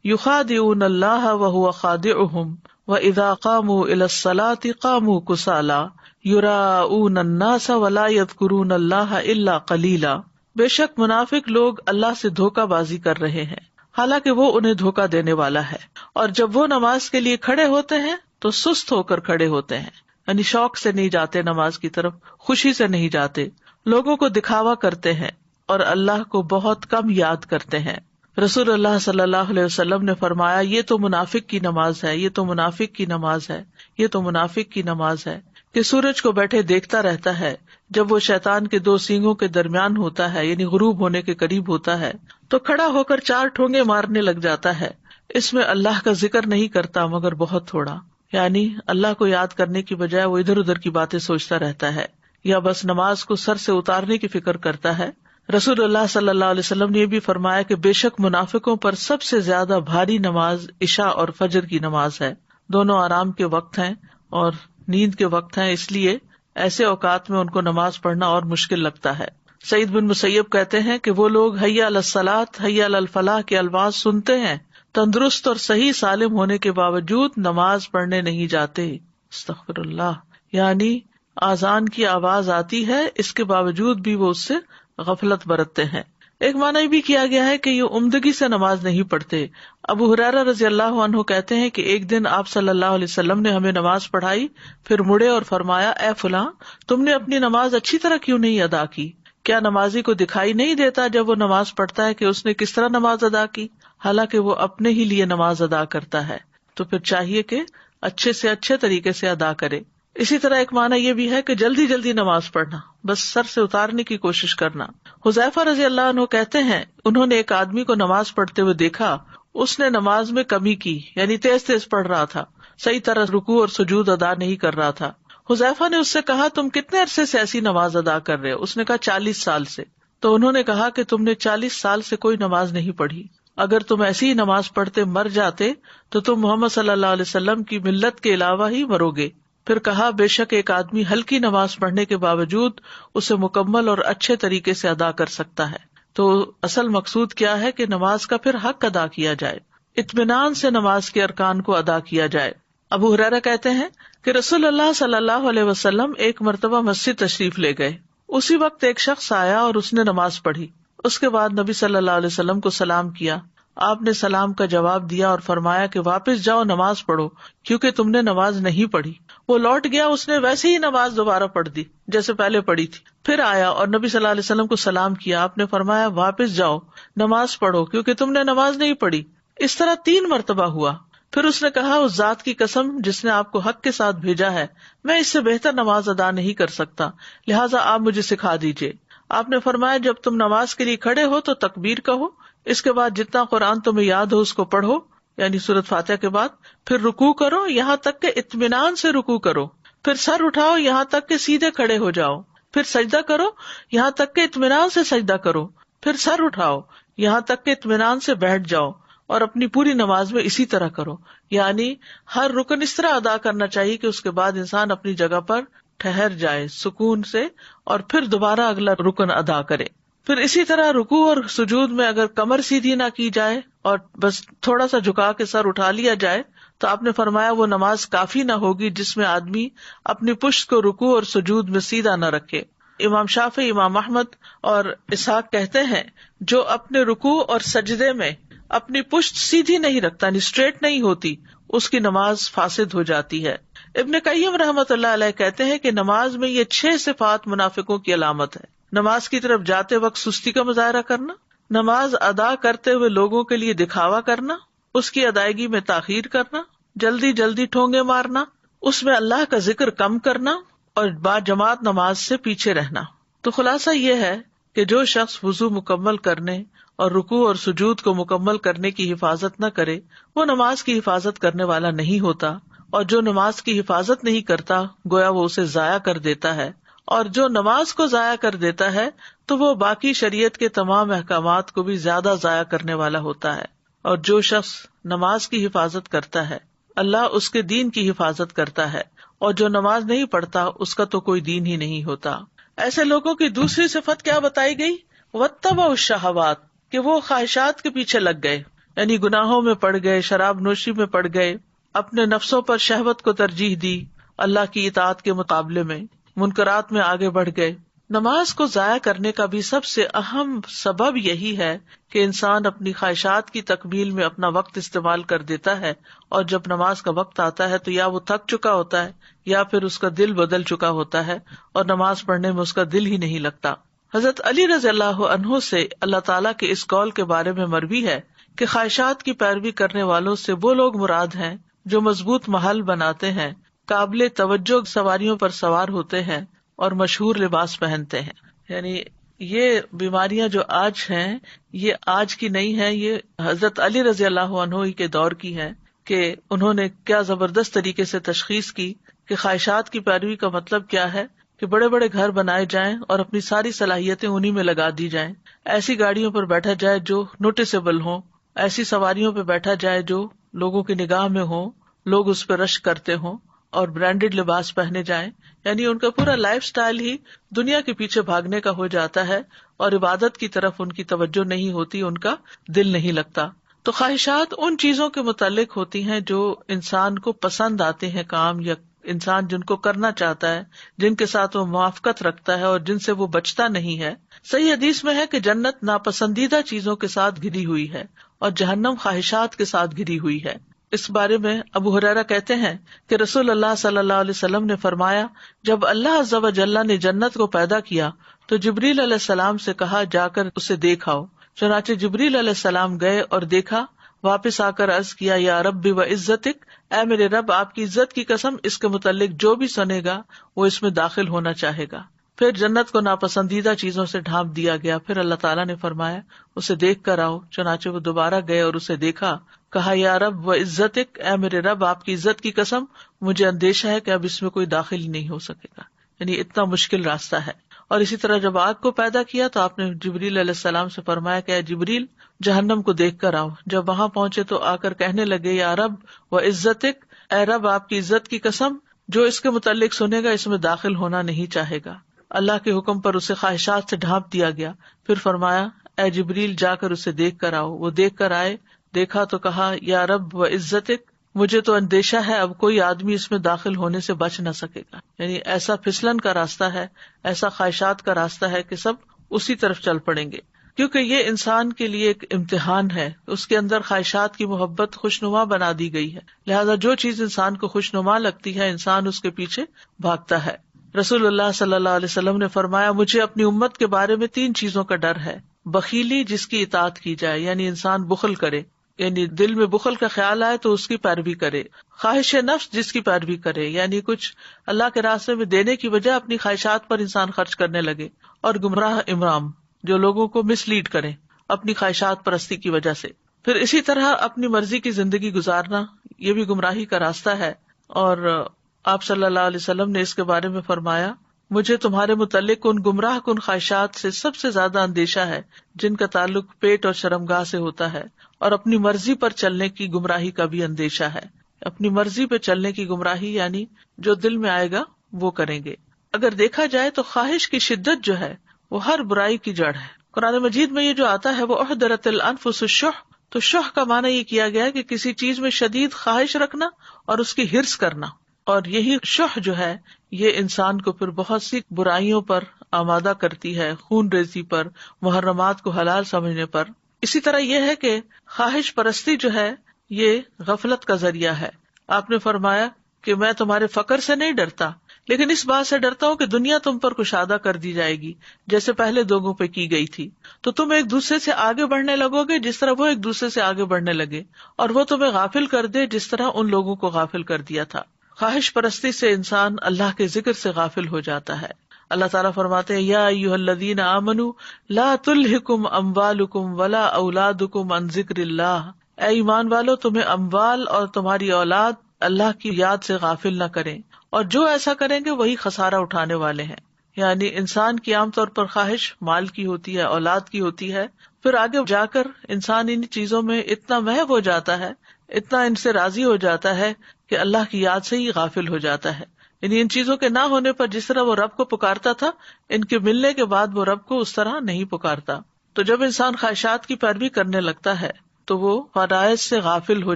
یخادعون اللہ وہو خادعهم وَإِذَا قَامُوا إِلَى الصَّلَاةِ قَامُوا كُسَالَىٰ يُرَاءُونَ النَّاسَ وَلَا يَذْكُرُونَ اللَّهَ إِلَّا قَلِيلًا۔ بے شک منافق لوگ اللہ سے دھوکہ بازی کر رہے ہیں حالانکہ وہ انہیں دھوکہ دینے والا ہے، اور جب وہ نماز کے لیے کھڑے ہوتے ہیں تو سست ہو کر کھڑے ہوتے ہیں، یعنی شوق سے نہیں جاتے نماز کی طرف، خوشی سے نہیں جاتے، لوگوں کو دکھاوا کرتے ہیں اور اللہ کو بہت کم یاد کرتے ہیں۔ رسول اللہ صلی اللہ علیہ وسلم نے فرمایا یہ تو منافق کی نماز ہے، یہ تو منافق کی نماز ہے، یہ تو منافق کی نماز ہے، کہ سورج کو بیٹھے دیکھتا رہتا ہے، جب وہ شیطان کے 2 سینگوں کے درمیان ہوتا ہے یعنی غروب ہونے کے قریب ہوتا ہے تو کھڑا ہو کر 4 ٹھونگے مارنے لگ جاتا ہے، اس میں اللہ کا ذکر نہیں کرتا مگر بہت تھوڑا، یعنی اللہ کو یاد کرنے کی بجائے وہ ادھر ادھر کی باتیں سوچتا رہتا ہے، یا بس نماز کو سر سے اتارنے کی فکر کرتا ہے رسول اللہ صلی اللہ علیہ وسلم نے یہ بھی فرمایا کہ بے شک منافقوں پر سب سے زیادہ بھاری نماز عشاء اور فجر کی نماز ہے. دونوں آرام کے وقت ہیں اور نیند کے وقت ہیں، اس لیے ایسے اوقات میں ان کو نماز پڑھنا اور مشکل لگتا ہے. سعید بن مسیب کہتے ہیں کہ وہ لوگ حی علی الصلاۃ حی علی الفلاح کے الفاظ سنتے ہیں، تندرست اور صحیح سالم ہونے کے باوجود نماز پڑھنے نہیں جاتے. استغفر اللہ، یعنی آذان کی آواز آتی ہے، اس کے باوجود بھی وہ اس سے غفلت برتتے ہیں. ایک معنی یہ بھی کیا گیا ہے کہ یہ عمدگی سے نماز نہیں پڑھتے. ابو ہریرہ رضی اللہ عنہ کہتے ہیں کہ ایک دن آپ صلی اللہ علیہ وسلم نے ہمیں نماز پڑھائی، پھر مڑے اور فرمایا، اے فلاں، تم نے اپنی نماز اچھی طرح کیوں نہیں ادا کی؟ کیا نمازی کو دکھائی نہیں دیتا جب وہ نماز پڑھتا ہے کہ اس نے کس طرح نماز ادا کی؟ حالانکہ وہ اپنے ہی لیے نماز ادا کرتا ہے، تو پھر چاہیے کہ اچھے سے اچھے طریقے سے ادا کرے. اسی طرح ایک معنی یہ بھی ہے کہ جلدی جلدی نماز پڑھنا، بس سر سے اتارنے کی کوشش کرنا. حذیفہ رضی اللہ عنہ کہتے ہیں انہوں نے ایک آدمی کو نماز پڑھتے ہوئے دیکھا، اس نے نماز میں کمی کی، یعنی تیز تیز پڑھ رہا تھا، صحیح طرح رکوع اور سجود ادا نہیں کر رہا تھا. حذیفہ نے اس سے کہا، تم کتنے عرصے سے ایسی نماز ادا کر رہے ہو؟ اس نے کہا 40 سال سے. تو انہوں نے کہا کہ تم نے 40 سال سے کوئی نماز نہیں پڑھی. اگر تم ایسی ہی نماز پڑھتے مر جاتے تو تم محمد صلی اللہ علیہ وسلم کی ملت کے علاوہ ہی مرو گے. پھر کہا، بے شک ایک آدمی ہلکی نماز پڑھنے کے باوجود اسے مکمل اور اچھے طریقے سے ادا کر سکتا ہے. تو اصل مقصود کیا ہے کہ نماز کا پھر حق ادا کیا جائے، اطمینان سے نماز کے ارکان کو ادا کیا جائے. ابو ہریرہ کہتے ہیں کہ رسول اللہ صلی اللہ علیہ وسلم ایک مرتبہ مسجد تشریف لے گئے. اسی وقت ایک شخص آیا اور اس نے نماز پڑھی. اس کے بعد نبی صلی اللہ علیہ وسلم کو سلام کیا. آپ نے سلام کا جواب دیا اور فرمایا کہ واپس جاؤ، نماز پڑھو، کیونکہ تم نے نماز نہیں پڑھی. وہ لوٹ گیا، اس نے ویسے ہی نماز دوبارہ پڑھ دی جیسے پہلے پڑھی تھی. پھر آیا اور نبی صلی اللہ علیہ وسلم کو سلام کیا. آپ نے فرمایا واپس جاؤ، نماز پڑھو، کیونکہ تم نے نماز نہیں پڑھی. اس طرح 3 مرتبہ ہوا. پھر اس نے کہا، اس ذات کی قسم جس نے آپ کو حق کے ساتھ بھیجا ہے، میں اس سے بہتر نماز ادا نہیں کر سکتا، لہٰذا آپ مجھے سکھا دیجیے. آپ نے فرمایا، جب تم نماز کے لیے کھڑے ہو تو تکبیر کہو، اس کے بعد جتنا قرآن تمہیں یاد ہو اس کو پڑھو، یعنی سورۃ فاتحہ کے بعد. پھر رکوع کرو یہاں تک کہ اطمینان سے رکوع کرو. پھر سر اٹھاؤ یہاں تک کہ سیدھے کھڑے ہو جاؤ. پھر سجدہ کرو یہاں تک کہ اطمینان سے سجدہ کرو. پھر سر اٹھاؤ یہاں تک کہ اطمینان سے بیٹھ جاؤ، اور اپنی پوری نماز میں اسی طرح کرو. یعنی ہر رکن اس طرح ادا کرنا چاہیے کہ اس کے بعد انسان اپنی جگہ پر ٹھہر جائے سکون سے، اور پھر دوبارہ اگلا رکن ادا کرے. پھر اسی طرح رکوع اور سجود میں اگر کمر سیدھی نہ کی جائے اور بس تھوڑا سا جھکا کے سر اٹھا لیا جائے تو آپ نے فرمایا وہ نماز کافی نہ ہوگی جس میں آدمی اپنی پشت کو رکوع اور سجود میں سیدھا نہ رکھے. امام شافعی، امام احمد اور اسحاق کہتے ہیں جو اپنے رکوع اور سجدے میں اپنی پشت سیدھی نہیں رکھتا، یعنی اسٹریٹ نہیں ہوتی، اس کی نماز فاسد ہو جاتی ہے. ابن قیم رحمۃ اللہ علیہ کہتے ہیں کہ نماز میں یہ 6 صفات منافقوں کی علامت ہے. نماز کی طرف جاتے وقت سستی کا مظاہرہ کرنا، نماز ادا کرتے ہوئے لوگوں کے لیے دکھاوا کرنا، اس کی ادائیگی میں تاخیر کرنا، جلدی جلدی ٹھونگے مارنا، اس میں اللہ کا ذکر کم کرنا، اور با جماعت نماز سے پیچھے رہنا. تو خلاصہ یہ ہے کہ جو شخص وضو مکمل کرنے اور رکوع اور سجود کو مکمل کرنے کی حفاظت نہ کرے وہ نماز کی حفاظت کرنے والا نہیں ہوتا، اور جو نماز کی حفاظت نہیں کرتا گویا وہ اسے ضائع کر دیتا ہے، اور جو نماز کو ضائع کر دیتا ہے تو وہ باقی شریعت کے تمام احکامات کو بھی زیادہ ضائع کرنے والا ہوتا ہے. اور جو شخص نماز کی حفاظت کرتا ہے اللہ اس کے دین کی حفاظت کرتا ہے، اور جو نماز نہیں پڑھتا اس کا تو کوئی دین ہی نہیں ہوتا. ایسے لوگوں کی دوسری صفت کیا بتائی گئی؟ واتبعوا الشہوات، کہ وہ خواہشات کے پیچھے لگ گئے، یعنی گناہوں میں پڑ گئے، شراب نوشی میں پڑ گئے، اپنے نفسوں پر شہوت کو ترجیح دی اللہ کی اطاعت کے مقابلے میں، منکرات میں آگے بڑھ گئے. نماز کو ضائع کرنے کا بھی سب سے اہم سبب یہی ہے کہ انسان اپنی خواہشات کی تکمیل میں اپنا وقت استعمال کر دیتا ہے، اور جب نماز کا وقت آتا ہے تو یا وہ تھک چکا ہوتا ہے یا پھر اس کا دل بدل چکا ہوتا ہے اور نماز پڑھنے میں اس کا دل ہی نہیں لگتا. حضرت علی رضی اللہ عنہ سے اللہ تعالیٰ کے اس قول کے بارے میں مروی ہے کہ خواہشات کی پیروی کرنے والوں سے وہ لوگ مراد ہیں جو مضبوط محل بناتے ہیں، قابل توجہ سواریوں پر سوار ہوتے ہیں اور مشہور لباس پہنتے ہیں. یعنی یہ بیماریاں جو آج ہیں یہ آج کی نہیں ہیں، یہ حضرت علی رضی اللہ عنہ کے دور کی ہیں کہ انہوں نے کیا زبردست طریقے سے تشخیص کی کہ خواہشات کی پیروی کا مطلب کیا ہے کہ بڑے بڑے گھر بنائے جائیں اور اپنی ساری صلاحیتیں انہی میں لگا دی جائیں، ایسی گاڑیوں پر بیٹھا جائے جو نوٹسیبل ہوں، ایسی سواریوں پہ بیٹھا جائے جو لوگوں کی نگاہ میں ہوں، لوگ اس پہ رشک کرتے ہوں، اور برانڈڈ لباس پہنے جائیں. یعنی ان کا پورا لائف سٹائل ہی دنیا کے پیچھے بھاگنے کا ہو جاتا ہے اور عبادت کی طرف ان کی توجہ نہیں ہوتی، ان کا دل نہیں لگتا. تو خواہشات ان چیزوں کے متعلق ہوتی ہیں جو انسان کو پسند آتے ہیں کام، یا انسان جن کو کرنا چاہتا ہے، جن کے ساتھ وہ موافقت رکھتا ہے اور جن سے وہ بچتا نہیں ہے. صحیح حدیث میں ہے کہ جنت ناپسندیدہ چیزوں کے ساتھ گھری ہوئی ہے اور جہنم خواہشات کے ساتھ گھری ہوئی ہے. اس بارے میں ابو ہریرہ کہتے ہیں کہ رسول اللہ صلی اللہ علیہ وسلم نے فرمایا، جب اللہ عز و جل نے جنت کو پیدا کیا تو جبریل علیہ السلام سے کہا جا کر اسے دیکھ آؤ. چنانچہ جبریل علیہ السلام گئے اور دیکھا. واپس آ کر عرض کیا، یا رب و عزتک، اے میرے رب آپ کی عزت کی قسم، اس کے متعلق جو بھی سنے گا وہ اس میں داخل ہونا چاہے گا. پھر جنت کو ناپسندیدہ چیزوں سے ڈھانپ دیا گیا. پھر اللہ تعالیٰ نے فرمایا اسے دیکھ کر آؤ. چنانچہ وہ دوبارہ گئے اور اسے دیکھا. کہا، یا رب و عزتک، اے میرے رب آپ کی عزت کی قسم، مجھے اندیشہ ہے کہ اب اس میں کوئی داخل ہی نہیں ہو سکے گا. یعنی اتنا مشکل راستہ ہے. اور اسی طرح جب آگ کو پیدا کیا تو آپ نے جبریل علیہ السلام سے فرمایا کہ اے جبریل جہنم کو دیکھ کر آؤ. جب وہاں پہنچے تو آ کر کہنے لگے، یا رب و عزتک، اے رب آپ کی عزت کی قسم، جو اس کے متعلق سنے گا اس میں داخل ہونا نہیں چاہے گا. اللہ کے حکم پر اسے خواہشات سے ڈھانپ دیا گیا. پھر فرمایا، اے جبریل جا کر اسے دیکھ کر آؤ. وہ دیکھ کر آئے. دیکھا تو کہا، یا رب و عزتک، مجھے تو اندیشہ ہے اب کوئی آدمی اس میں داخل ہونے سے بچ نہ سکے گا. یعنی ایسا پھسلن کا راستہ ہے، ایسا خواہشات کا راستہ ہے کہ سب اسی طرف چل پڑیں گے، کیونکہ یہ انسان کے لیے ایک امتحان ہے. اس کے اندر خواہشات کی محبت خوشنما بنا دی گئی ہے، لہذا جو چیز انسان کو خوشنما لگتی ہے انسان اس کے پیچھے بھاگتا ہے. رسول اللہ صلی اللہ علیہ وسلم نے فرمایا، مجھے اپنی امت کے بارے میں 3 چیزوں کا ڈر ہے. بخیلی، جس کی اطاعت کی جائے، یعنی انسان بخل کرے، یعنی دل میں بخل کا خیال آئے تو اس کی پیروی کرے. خواہش نفس، جس کی پیروی کرے، یعنی کچھ اللہ کے راستے میں دینے کی وجہ اپنی خواہشات پر انسان خرچ کرنے لگے. اور گمراہ امام، جو لوگوں کو مس لیڈ کرے اپنی خواہشات پرستی کی وجہ سے. پھر اسی طرح اپنی مرضی کی زندگی گزارنا، یہ بھی گمراہی کا راستہ ہے. اور آپ صلی اللہ علیہ وسلم نے اس کے بارے میں فرمایا، مجھے تمہارے متعلق ان گمراہ کن خواہشات سے سب سے زیادہ اندیشہ ہے جن کا تعلق پیٹ اور شرمگاہ سے ہوتا ہے، اور اپنی مرضی پر چلنے کی گمراہی کا بھی اندیشہ ہے. اپنی مرضی پہ چلنے کی گمراہی یعنی جو دل میں آئے گا وہ کریں گے. اگر دیکھا جائے تو خواہش کی شدت جو ہے وہ ہر برائی کی جڑ ہے. قرآن مجید میں یہ جو آتا ہے وہ احضرت الانفس الشح، تو شح کا معنی یہ کیا گیا ہے کہ کسی چیز میں شدید خواہش رکھنا اور اس کی حرص کرنا. اور یہی شح جو ہے یہ انسان کو پھر بہت سی برائیوں پر آمادہ کرتی ہے، خون ریزی پر، محرمات کو حلال سمجھنے پر. اسی طرح یہ ہے کہ خواہش پرستی جو ہے یہ غفلت کا ذریعہ ہے. آپ نے فرمایا کہ میں تمہارے فقر سے نہیں ڈرتا، لیکن اس بات سے ڈرتا ہوں کہ دنیا تم پر کشادہ کر دی جائے گی جیسے پہلے لوگوں پہ کی گئی تھی، تو تم ایک دوسرے سے آگے بڑھنے لگو گے جس طرح وہ ایک دوسرے سے آگے بڑھنے لگے، اور وہ تمہیں غافل کر دے جس طرح ان لوگوں کو غافل کر دیا تھا. خواہش پرستی سے انسان اللہ کے ذکر سے غافل ہو جاتا ہے. اللہ تعالیٰ فرماتے ہیں، یا ایھا الذین آمنوا لا تلہکم اموالکم ولا اولادکم عن ذکر اللہ. اے ایمان والو، تمہیں اموال اور تمہاری اولاد اللہ کی یاد سے غافل نہ کریں، اور جو ایسا کریں گے وہی خسارہ اٹھانے والے ہیں. یعنی انسان کی عام طور پر خواہش مال کی ہوتی ہے، اولاد کی ہوتی ہے، پھر آگے جا کر انسان ان چیزوں میں اتنا محو ہو جاتا ہے، اتنا ان سے راضی ہو جاتا ہے کہ اللہ کی یاد سے ہی غافل ہو جاتا ہے. یعنی ان چیزوں کے نہ ہونے پر جس طرح وہ رب کو پکارتا تھا، ان کے ملنے کے بعد وہ رب کو اس طرح نہیں پکارتا. تو جب انسان خواہشات کی پیروی کرنے لگتا ہے تو وہ فرائض سے غافل ہو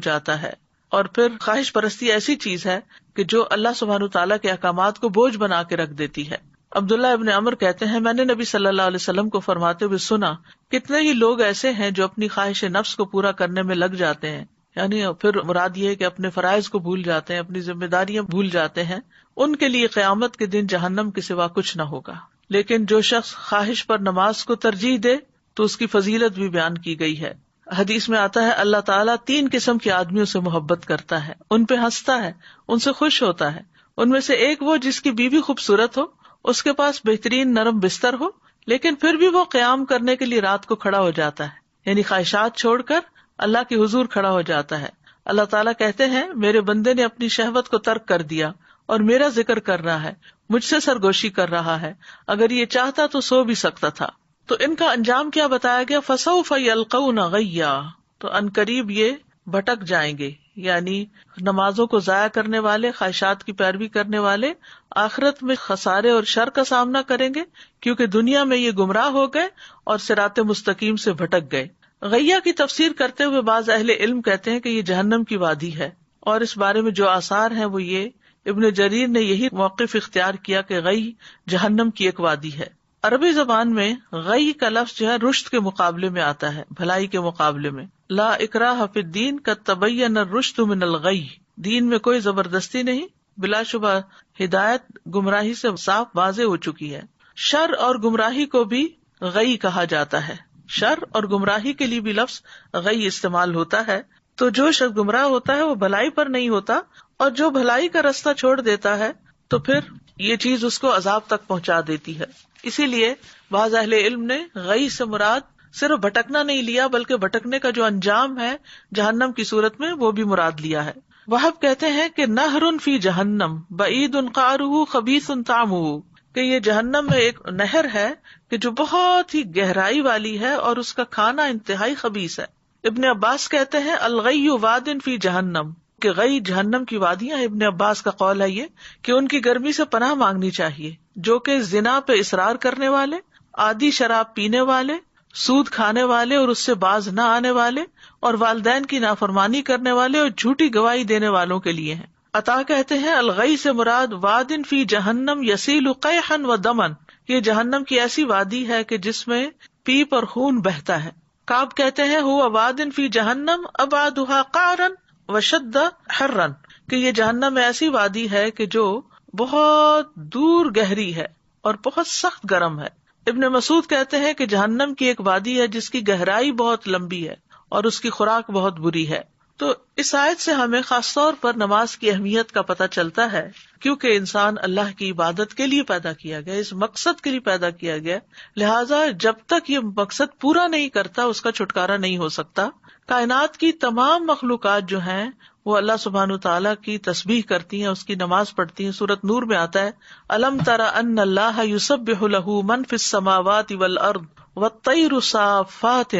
جاتا ہے. اور پھر خواہش پرستی ایسی چیز ہے کہ جو اللہ سبحانہ تعالیٰ کے احکامات کو بوجھ بنا کے رکھ دیتی ہے. عبداللہ ابن عمر کہتے ہیں، میں نے نبی صلی اللہ علیہ وسلم کو فرماتے ہوئے سنا، کتنے ہی لوگ ایسے ہیں جو اپنی خواہش نفس کو پورا کرنے میں لگ جاتے ہیں، یعنی پھر مراد یہ ہے کہ اپنے فرائض کو بھول جاتے ہیں، اپنی ذمہ داریاں بھول جاتے ہیں. ان کے لیے قیامت کے دن جہنم کے سوا کچھ نہ ہوگا. لیکن جو شخص خواہش پر نماز کو ترجیح دے تو اس کی فضیلت بھی بیان کی گئی ہے. حدیث میں آتا ہے، اللہ تعالیٰ 3 قسم کے آدمیوں سے محبت کرتا ہے، ان پہ ہنستا ہے، ان سے خوش ہوتا ہے. ان میں سے ایک وہ جس کی بیوی خوبصورت ہو، اس کے پاس بہترین نرم بستر ہو، لیکن پھر بھی وہ قیام کرنے کے لیے رات کو کھڑا ہو جاتا ہے، یعنی خواہشات چھوڑ کر اللہ کے حضور کھڑا ہو جاتا ہے. اللہ تعالیٰ کہتے ہیں، میرے بندے نے اپنی شہوت کو ترک کر دیا اور میرا ذکر کر رہا ہے، مجھ سے سرگوشی کر رہا ہے، اگر یہ چاہتا تو سو بھی سکتا تھا۔ تو ان کا انجام کیا بتایا گیا؟ فسوف یلقون غیا، تو عنقریب یہ بھٹک جائیں گے، یعنی نمازوں کو ضائع کرنے والے، خواہشات کی پیروی کرنے والے آخرت میں خسارے اور شر کا سامنا کریں گے، کیونکہ دنیا میں یہ گمراہ ہو گئے اور صراط مستقیم سے بھٹک گئے۔ غیہ کی تفسیر کرتے ہوئے بعض اہل علم کہتے ہیں کہ یہ جہنم کی وادی ہے، اور اس بارے میں جو آثار ہیں وہ یہ، ابن جریر نے یہی موقف اختیار کیا کہ غی جہنم کی ایک وادی ہے۔ عربی زبان میں غی کا لفظ جو ہے رشد کے مقابلے میں آتا ہے، بھلائی کے مقابلے میں۔ لا اکراہ فی الدین قد تبین الرشد من الغی، دین میں کوئی زبردستی نہیں، بلا شبہ ہدایت گمراہی سے صاف واضح ہو چکی ہے۔ شر اور گمراہی کو بھی غی کہا جاتا ہے، شر اور گمراہی کے لیے بھی لفظ غی استعمال ہوتا ہے۔ تو جو شخص گمراہ ہوتا ہے وہ بھلائی پر نہیں ہوتا، اور جو بھلائی کا راستہ چھوڑ دیتا ہے تو پھر یہ چیز اس کو عذاب تک پہنچا دیتی ہے۔ اسی لیے بعض اہل علم نے غی سے مراد صرف بھٹکنا نہیں لیا، بلکہ بھٹکنے کا جو انجام ہے جہنم کی صورت میں وہ بھی مراد لیا ہے۔ وہب کہتے ہیں کہ نہر فی جہنم بعید قعرہ خبیث طعمہ، کہ یہ جہنم میں ایک نہر ہے کہ جو بہت ہی گہرائی والی ہے اور اس کا کھانا انتہائی خبیث ہے۔ ابن عباس کہتے ہیں الغی واد فی جہنم، کہ غی جہنم کی وادیاں۔ ابن عباس کا قول ہے یہ کہ ان کی گرمی سے پناہ مانگنی چاہیے، جو کہ زنا پہ اصرار کرنے والے، عادی شراب پینے والے، سود کھانے والے اور اس سے باز نہ آنے والے، اور والدین کی نافرمانی کرنے والے اور جھوٹی گواہی دینے والوں کے لیے ہیں۔ عطا کہتے ہیں الغی سے مراد وادن فی جہنم یسیل قیحا و دمن، یہ جہنم کی ایسی وادی ہے کہ جس میں پیپ اور خون بہتا ہے۔ کعب کہتے ہیں ہوا وادن فی جہنم ابعدھا قعرا وشد حرا، کہ یہ جہنم میں ایسی وادی ہے کہ جو بہت دور گہری ہے اور بہت سخت گرم ہے۔ ابن مسعود کہتے ہیں کہ جہنم کی ایک وادی ہے جس کی گہرائی بہت لمبی ہے اور اس کی خوراک بہت بری ہے۔ تو اس آیت سے ہمیں خاص طور پر نماز کی اہمیت کا پتہ چلتا ہے، کیونکہ انسان اللہ کی عبادت کے لیے پیدا کیا گیا، اس مقصد کے لیے پیدا کیا گیا، لہٰذا جب تک یہ مقصد پورا نہیں کرتا اس کا چھٹکارا نہیں ہو سکتا۔ کائنات کی تمام مخلوقات جو ہیں وہ اللہ سبحانہ وتعالیٰ کی تسبیح کرتی ہیں، اس کی نماز پڑھتی ہیں۔ سورۃ نور میں آتا ہے الم تر ان اللہ یسبح لہ من فی السماوات والارض والطیر صافات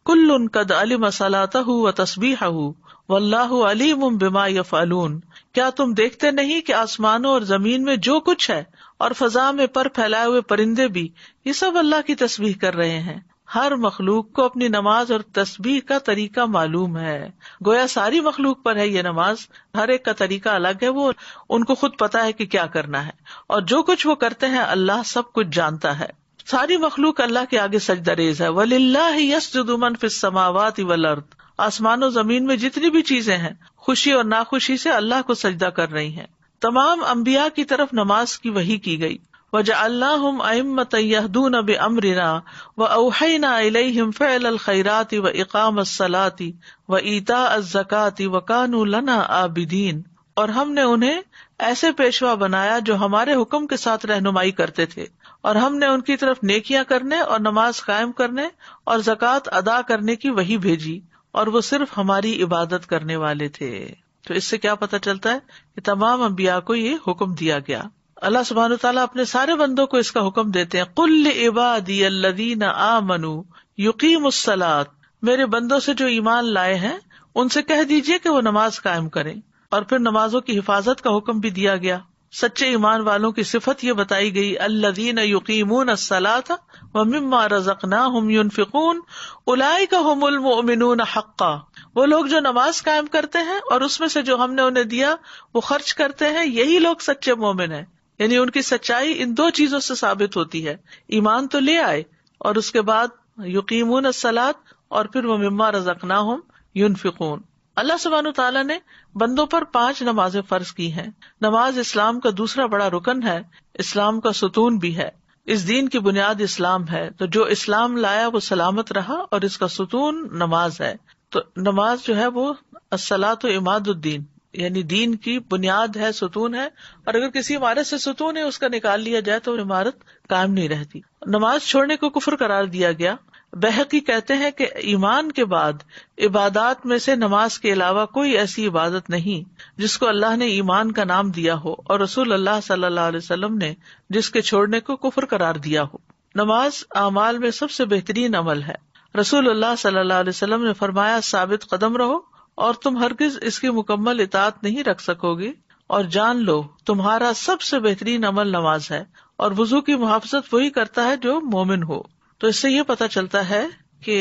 کل قد علم صلاتہ وتسبیحہ واللہ علیم بما یفعلون، کیا تم دیکھتے نہیں کہ آسمانوں اور زمین میں جو کچھ ہے اور فضا میں پر پھیلائے ہوئے پرندے بھی، یہ سب اللہ کی تسبیح کر رہے ہیں۔ ہر مخلوق کو اپنی نماز اور تسبیح کا طریقہ معلوم ہے، گویا ساری مخلوق پر ہے یہ نماز، ہر ایک کا طریقہ الگ ہے، وہ ان کو خود پتا ہے کہ کیا کرنا ہے، اور جو کچھ وہ کرتے ہیں اللہ سب کچھ جانتا ہے۔ ساری مخلوق اللہ کے آگے سجدہ ریز ہے۔ وَلِلَّهِ يَسْجُدُ مَن فِي السَّمَاوَاتِ وَالْأَرْضِ، آسمان و زمین میں جتنی بھی چیزیں ہیں خوشی اور ناخوشی سے اللہ کو سجدہ کر رہی ہیں۔ تمام انبیاء کی طرف نماز کی وحی کی گئی۔ وَجَعَلْنَاهُمْ أَئِمَّةً يَهْدُونَ بِأَمْرِنَا وَأَوْحَيْنَا إِلَيْهِمْ فِعْلَ الْخَيْرَاتِ وَإِقَامَ الصَّلَاةِ وَإِيتَاءَ الزَّكَاةِ وَكَانُوا لَنَا عَابِدِينَ، اور ہم نے انہیں ایسے پیشوا بنایا جو ہمارے حکم کے ساتھ رہنمائی کرتے تھے، اور ہم نے ان کی طرف نیکیاں کرنے اور نماز قائم کرنے اور زکوٰۃ ادا کرنے کی وحی بھیجی، اور وہ صرف ہماری عبادت کرنے والے تھے۔ تو اس سے کیا پتہ چلتا ہے کہ تمام انبیاء کو یہ حکم دیا گیا۔ اللہ سبحانہ وتعالیٰ اپنے سارے بندوں کو اس کا حکم دیتے ہیں، قُل لِعِبَادِيَ الَّذِينَ آمَنُوا يُقِيمُوا الصَّلَاةَ، میرے بندوں سے جو ایمان لائے ہیں ان سے کہہ دیجئے کہ وہ نماز قائم کریں۔ اور پھر نمازوں کی حفاظت کا حکم بھی دیا گیا۔ سچے ایمان والوں کی صفت یہ بتائی گئی، الذین یقیمون الصلاۃ ومما رزقناہم ينفقون اولئک ھم المؤمنون حقا، وہ لوگ جو نماز قائم کرتے ہیں اور اس میں سے جو ہم نے انہیں دیا وہ خرچ کرتے ہیں، یہی لوگ سچے مومن ہیں۔ یعنی ان کی سچائی ان دو چیزوں سے ثابت ہوتی ہے، ایمان تو لے آئے اور اس کے بعد یقیمون الصلاۃ اور پھر ومما رزقناہم ينفقون۔ اللہ سبحانہ تعالیٰ نے بندوں پر 5 نمازیں فرض کی ہیں۔ نماز اسلام کا دوسرا بڑا رکن ہے، اسلام کا ستون بھی ہے۔ اس دین کی بنیاد اسلام ہے، تو جو اسلام لایا وہ سلامت رہا، اور اس کا ستون نماز ہے۔ تو نماز جو ہے وہ الصلاۃ عماد الدین، یعنی دین کی بنیاد ہے، ستون ہے، اور اگر کسی عمارت سے ستون ہے اس کا نکال لیا جائے تو عمارت قائم نہیں رہتی۔ نماز چھوڑنے کو کفر قرار دیا گیا۔ بہقی کہتے ہیں کہ ایمان کے بعد عبادات میں سے نماز کے علاوہ کوئی ایسی عبادت نہیں جس کو اللہ نے ایمان کا نام دیا ہو اور رسول اللہ صلی اللہ علیہ وسلم نے جس کے چھوڑنے کو کفر قرار دیا ہو۔ نماز اعمال میں سب سے بہترین عمل ہے۔ رسول اللہ صلی اللہ علیہ وسلم نے فرمایا، ثابت قدم رہو اور تم ہرگز اس کی مکمل اطاعت نہیں رکھ سکو گے، اور جان لو تمہارا سب سے بہترین عمل نماز ہے، اور وضو کی محافظت وہی کرتا ہے جو مومن ہو۔ تو اس سے یہ پتہ چلتا ہے کہ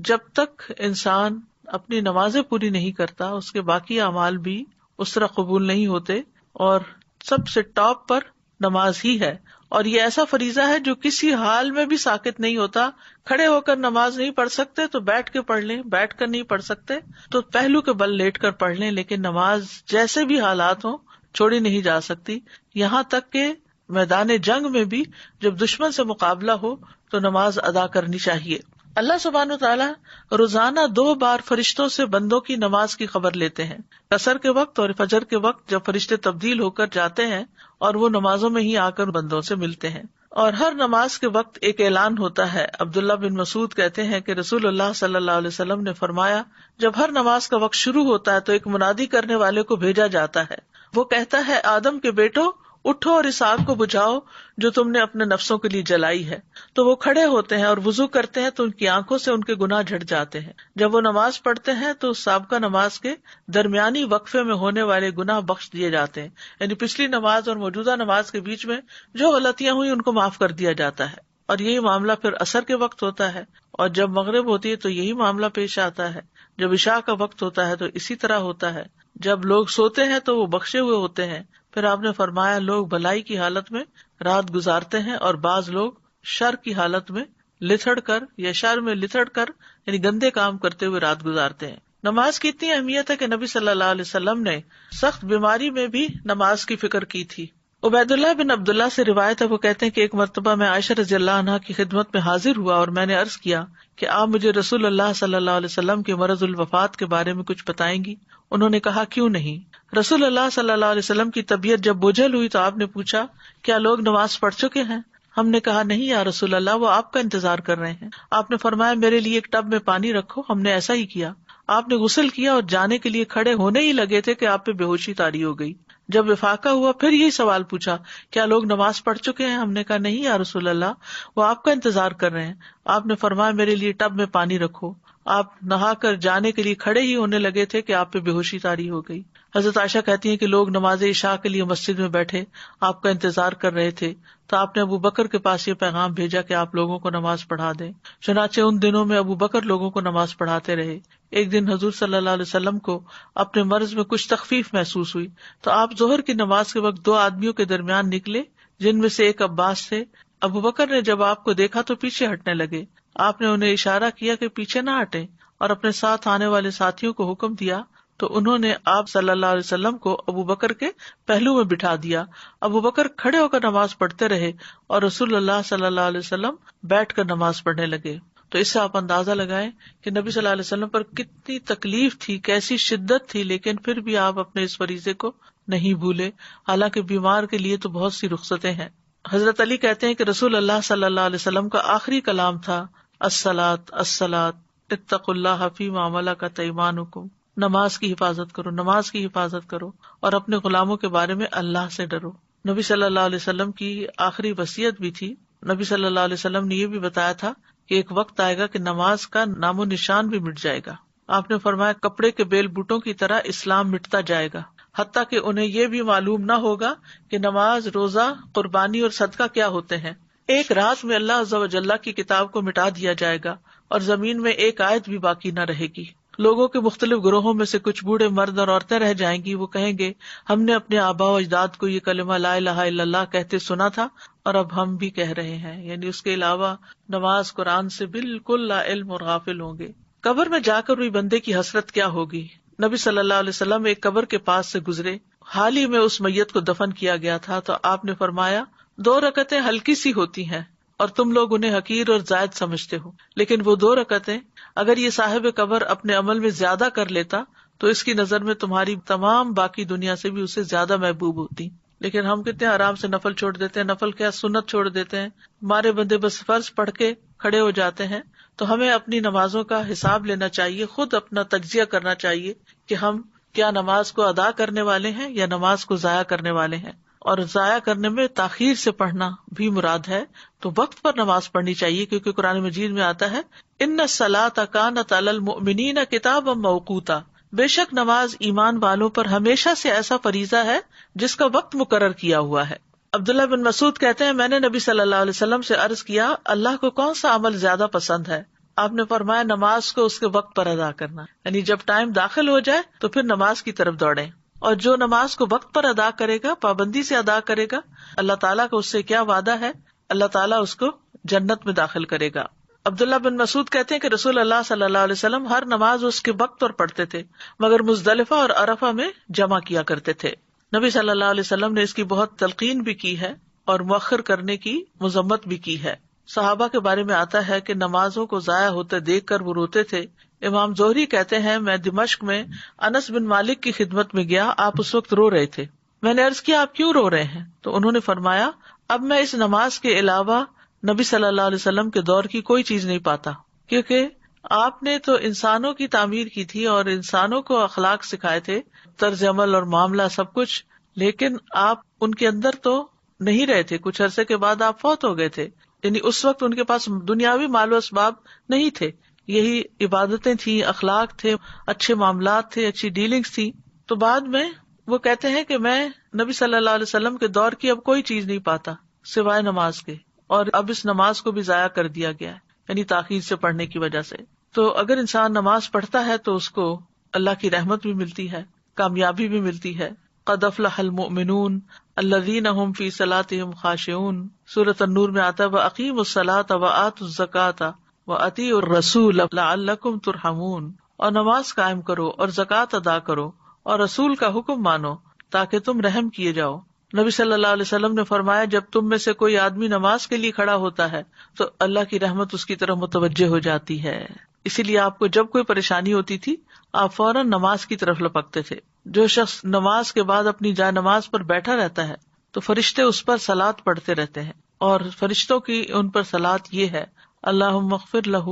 جب تک انسان اپنی نمازیں پوری نہیں کرتا، اس کے باقی اعمال بھی اس طرح قبول نہیں ہوتے، اور سب سے ٹاپ پر نماز ہی ہے۔ اور یہ ایسا فریضہ ہے جو کسی حال میں بھی ساقط نہیں ہوتا۔ کھڑے ہو کر نماز نہیں پڑھ سکتے تو بیٹھ کے پڑھ لیں، بیٹھ کر نہیں پڑھ سکتے تو پہلو کے بل لیٹ کر پڑھ لیں، لیکن نماز جیسے بھی حالات ہوں چھوڑی نہیں جا سکتی، یہاں تک کہ میدان جنگ میں بھی جب دشمن سے مقابلہ ہو تو نماز ادا کرنی چاہیے۔ اللہ سبحانہ وتعالیٰ روزانہ 2 بار فرشتوں سے بندوں کی نماز کی خبر لیتے ہیں، عصر کے وقت اور فجر کے وقت، جب فرشتے تبدیل ہو کر جاتے ہیں اور وہ نمازوں میں ہی آ کر بندوں سے ملتے ہیں۔ اور ہر نماز کے وقت ایک اعلان ہوتا ہے۔ عبداللہ بن مسعود کہتے ہیں کہ رسول اللہ صلی اللہ علیہ وسلم نے فرمایا، جب ہر نماز کا وقت شروع ہوتا ہے تو ایک منادی کرنے والے کو بھیجا جاتا ہے، وہ کہتا ہے، آدم کے بیٹو اٹھو اور اس آگ کو بجھاؤ جو تم نے اپنے نفسوں کے لیے جلائی ہے۔ تو وہ کھڑے ہوتے ہیں اور وضو کرتے ہیں تو ان کی آنکھوں سے ان کے گناہ جھڑ جاتے ہیں۔ جب وہ نماز پڑھتے ہیں تو سابقہ نماز کے درمیانی وقفے میں ہونے والے گناہ بخش دیے جاتے ہیں، یعنی پچھلی نماز اور موجودہ نماز کے بیچ میں جو غلطیاں ہوئی ان کو معاف کر دیا جاتا ہے۔ اور یہی معاملہ پھر عصر کے وقت ہوتا ہے، اور جب مغرب ہوتی ہے تو یہی معاملہ پیش آتا ہے، جب عشاء کا وقت ہوتا ہے تو اسی طرح ہوتا ہے، جب لوگ سوتے ہیں تو وہ بخشے ہوئے ہوتے ہیں۔ پھر آپ نے فرمایا، لوگ بھلائی کی حالت میں رات گزارتے ہیں اور بعض لوگ شر کی حالت میں لتھڑ کر یا شر میں لتھڑ کر یعنی گندے کام کرتے ہوئے رات گزارتے ہیں۔ نماز کی اتنی اہمیت ہے کہ نبی صلی اللہ علیہ وسلم نے سخت بیماری میں بھی نماز کی فکر کی تھی۔ عبید اللہ بن عبداللہ سے روایت ہے، وہ کہتے ہیں کہ ایک مرتبہ میں عائشہ رضی اللہ عنہا کی خدمت میں حاضر ہوا اور میں نے عرض کیا کہ آپ مجھے رسول اللہ صلی اللہ علیہ وسلم کے مرض الوفات کے بارے میں کچھ بتائیں گی؟ انہوں نے کہا، کیوں نہیں۔ رسول اللہ صلی اللہ علیہ وسلم کی طبیعت جب بجھل ہوئی تو آپ نے پوچھا، کیا لوگ نماز پڑھ چکے ہیں؟ ہم نے کہا، نہیں یا رسول اللہ، وہ آپ کا انتظار کر رہے ہیں۔ آپ نے فرمایا، میرے لیے ایک ٹب میں پانی رکھو۔ ہم نے ایسا ہی کیا۔ آپ نے غسل کیا اور جانے کے لیے کھڑے ہونے ہی لگے تھے کہ آپ پہ بے ہوشی طاری ہو گئی۔ جب وفاقہ ہوا پھر یہی سوال پوچھا، کیا لوگ نماز پڑھ چکے ہیں؟ ہم نے کہا، نہیں یا رسول اللہ، وہ آپ کا انتظار کر رہے ہیں۔ آپ نے فرمایا، میرے لیے ٹب میں پانی رکھو۔ آپ نہا کر جانے کے لیے کھڑے ہی ہونے لگے تھے کہ آپ پہ بے ہوشی طاری ہو گئی۔ حضرت عائشہ کہتی ہیں کہ لوگ نماز عشاء کے لیے مسجد میں بیٹھے آپ کا انتظار کر رہے تھے، تو آپ نے ابو بکر کے پاس یہ پیغام بھیجا کہ آپ لوگوں کو نماز پڑھا دیں۔ چنانچہ ان دنوں میں ابو بکر لوگوں کو نماز پڑھاتے رہے۔ ایک دن حضور صلی اللہ علیہ وسلم کو اپنے مرض میں کچھ تخفیف محسوس ہوئی تو آپ ظہر کی نماز کے وقت 2 آدمیوں کے درمیان نکلے، جن میں سے ایک عباس تھے۔ ابو بکر نے جب آپ کو دیکھا تو پیچھے ہٹنے لگے۔ آپ نے انہیں اشارہ کیا کہ پیچھے نہ ہٹیں اور اپنے ساتھ آنے والے ساتھیوں کو حکم دیا، تو انہوں نے آپ صلی اللہ علیہ وسلم کو ابو بکر کے پہلو میں بٹھا دیا۔ ابو بکر کھڑے ہو کر نماز پڑھتے رہے اور رسول اللہ صلی اللہ علیہ وسلم بیٹھ کر نماز پڑھنے لگے۔ تو اس سے آپ اندازہ لگائیں کہ نبی صلی اللہ علیہ وسلم پر کتنی تکلیف تھی، کیسی شدت تھی، لیکن پھر بھی آپ اپنے اس فریضے کو نہیں بھولے، حالانکہ بیمار کے لیے تو بہت سی رخصتیں ہیں۔ حضرت علی کہتے ہیں کہ رسول اللہ صلی اللہ علیہ وسلم کا آخری کلام تھا، الصلاۃ الصلاۃ اتقوا اللہ فیما ملکت ایمانکم، نماز کی حفاظت کرو، نماز کی حفاظت کرو اور اپنے غلاموں کے بارے میں اللہ سے ڈرو۔ نبی صلی اللہ علیہ وسلم کی آخری وصیت بھی تھی۔ نبی صلی اللہ علیہ وسلم نے یہ بھی بتایا تھا کہ ایک وقت آئے گا کہ نماز کا نام و نشان بھی مٹ جائے گا۔ آپ نے فرمایا، کپڑے کے بیل بوٹوں کی طرح اسلام مٹتا جائے گا، حتیٰ کہ انہیں یہ بھی معلوم نہ ہوگا کہ نماز، روزہ، قربانی اور صدقہ کیا ہوتے ہیں۔ ایک رات میں اللہ عز و جل کی کتاب کو مٹا دیا جائے گا اور زمین میں ایک آیت بھی باقی نہ رہے گی۔ لوگوں کے مختلف گروہوں میں سے کچھ بوڑھے مرد اور عورتیں رہ جائیں گی، وہ کہیں گے، ہم نے اپنے آباء و اجداد کو یہ کلمہ لا الہ الا اللہ کہتے سنا تھا اور اب ہم بھی کہہ رہے ہیں، یعنی اس کے علاوہ نماز، قرآن سے بالکل لا علم اور غافل ہوں گے۔ قبر میں جا کر ہوئی بندے کی حسرت کیا ہوگی۔ نبی صلی اللہ علیہ وسلم ایک قبر کے پاس سے گزرے، حال ہی میں اس میت کو دفن کیا گیا تھا، تو آپ نے فرمایا، 2 رکعتیں ہلکی سی ہوتی ہیں اور تم لوگ انہیں حقیر اور زائد سمجھتے ہو، لیکن وہ 2 رکعتیں اگر یہ صاحب قبر اپنے عمل میں زیادہ کر لیتا تو اس کی نظر میں تمہاری تمام باقی دنیا سے بھی اسے زیادہ محبوب ہوتی۔ لیکن ہم کتنے آرام سے نفل چھوڑ دیتے ہیں، نفل کیا سنت چھوڑ دیتے ہیں۔ ہمارے بندے بس فرض پڑھ کے کھڑے ہو جاتے ہیں تو ہمیں اپنی نمازوں کا حساب لینا چاہیے، خود اپنا تجزیہ کرنا چاہیے کہ ہم کیا نماز کو ادا کرنے والے ہیں یا نماز کو ضائع کرنے والے ہیں. اور ضائع کرنے میں تاخیر سے پڑھنا بھی مراد ہے، تو وقت پر نماز پڑھنی چاہیے، کیونکہ قرآن مجید میں آتا ہے ان الصلاۃ کانت علی المؤمنین کتابا موقوتا، بے شک نماز ایمان والوں پر ہمیشہ سے ایسا فریضہ ہے جس کا وقت مقرر کیا ہوا ہے. عبداللہ بن مسعود کہتے ہیں میں نے نبی صلی اللہ علیہ وسلم سے عرض کیا اللہ کو کون سا عمل زیادہ پسند ہے؟ آپ نے فرمایا نماز کو اس کے وقت پر ادا کرنا، یعنی جب ٹائم داخل ہو جائے تو پھر نماز کی طرف دوڑیں، اور جو نماز کو وقت پر ادا کرے گا، پابندی سے ادا کرے گا، اللہ تعالیٰ کا اس سے کیا وعدہ ہے، اللہ تعالیٰ اس کو جنت میں داخل کرے گا. عبداللہ بن مسعود کہتے ہیں کہ رسول اللہ صلی اللہ علیہ وسلم ہر نماز اس کے وقت پر پڑھتے تھے مگر مزدلفہ اور عرفہ میں جمع کیا کرتے تھے. نبی صلی اللہ علیہ وسلم نے اس کی بہت تلقین بھی کی ہے اور مؤخر کرنے کی مذمت بھی کی ہے. صحابہ کے بارے میں آتا ہے کہ نمازوں کو ضائع ہوتے دیکھ کر وہ روتے تھے. امام زہری کہتے ہیں میں دمشق میں انس بن مالک کی خدمت میں گیا، آپ اس وقت رو رہے تھے. میں نے عرض کیا آپ کیوں رو رہے ہیں؟ تو انہوں نے فرمایا اب میں اس نماز کے علاوہ نبی صلی اللہ علیہ وسلم کے دور کی کوئی چیز نہیں پاتا، کیونکہ آپ نے تو انسانوں کی تعمیر کی تھی اور انسانوں کو اخلاق سکھائے تھے، طرز عمل اور معاملہ سب کچھ، لیکن آپ ان کے اندر تو نہیں رہے تھے. کچھ عرصے کے بعد آپ فوت ہو گئے تھے، یعنی اس وقت ان کے پاس دنیاوی مال و اسباب نہیں تھے، یہی عبادتیں تھیں، اخلاق تھے، اچھے معاملات تھے، اچھی ڈیلنگز تھی. تو بعد میں وہ کہتے ہیں کہ میں نبی صلی اللہ علیہ وسلم کے دور کی اب کوئی چیز نہیں پاتا سوائے نماز کے، اور اب اس نماز کو بھی ضائع کر دیا گیا ہے، یعنی تاخیر سے پڑھنے کی وجہ سے. تو اگر انسان نماز پڑھتا ہے تو اس کو اللہ کی رحمت بھی ملتی ہے، کامیابی بھی ملتی ہے. قد افلح المؤمنون الذین هم فی صلاتهم خاشعون، سورۃ النور میں آتا ہے وَأَقِیمُوا الصَّلَاةَ وَآتُوا الزَّکَاةَ وَأَطِیعُوا الرَّسُولَ لَعَلَّکُمْ تُرْحَمُونَ، اور نماز قائم کرو اور زکوٰۃ ادا کرو اور رسول کا حکم مانو تاکہ تم رحم کیے جاؤ. نبی صلی اللہ علیہ وسلم نے فرمایا جب تم میں سے کوئی آدمی نماز کے لیے کھڑا ہوتا ہے تو اللہ کی رحمت اس کی طرف متوجہ ہو جاتی ہے. اسی لیے آپ کو جب کوئی پریشانی ہوتی تھی آپ فوراً نماز کی طرف لپکتے تھے. جو شخص نماز کے بعد اپنی جائے نماز پر بیٹھا رہتا ہے تو فرشتے اس پر صلات پڑھتے رہتے ہیں، اور فرشتوں کی ان پر صلات یہ ہے اللہم اغفر لہ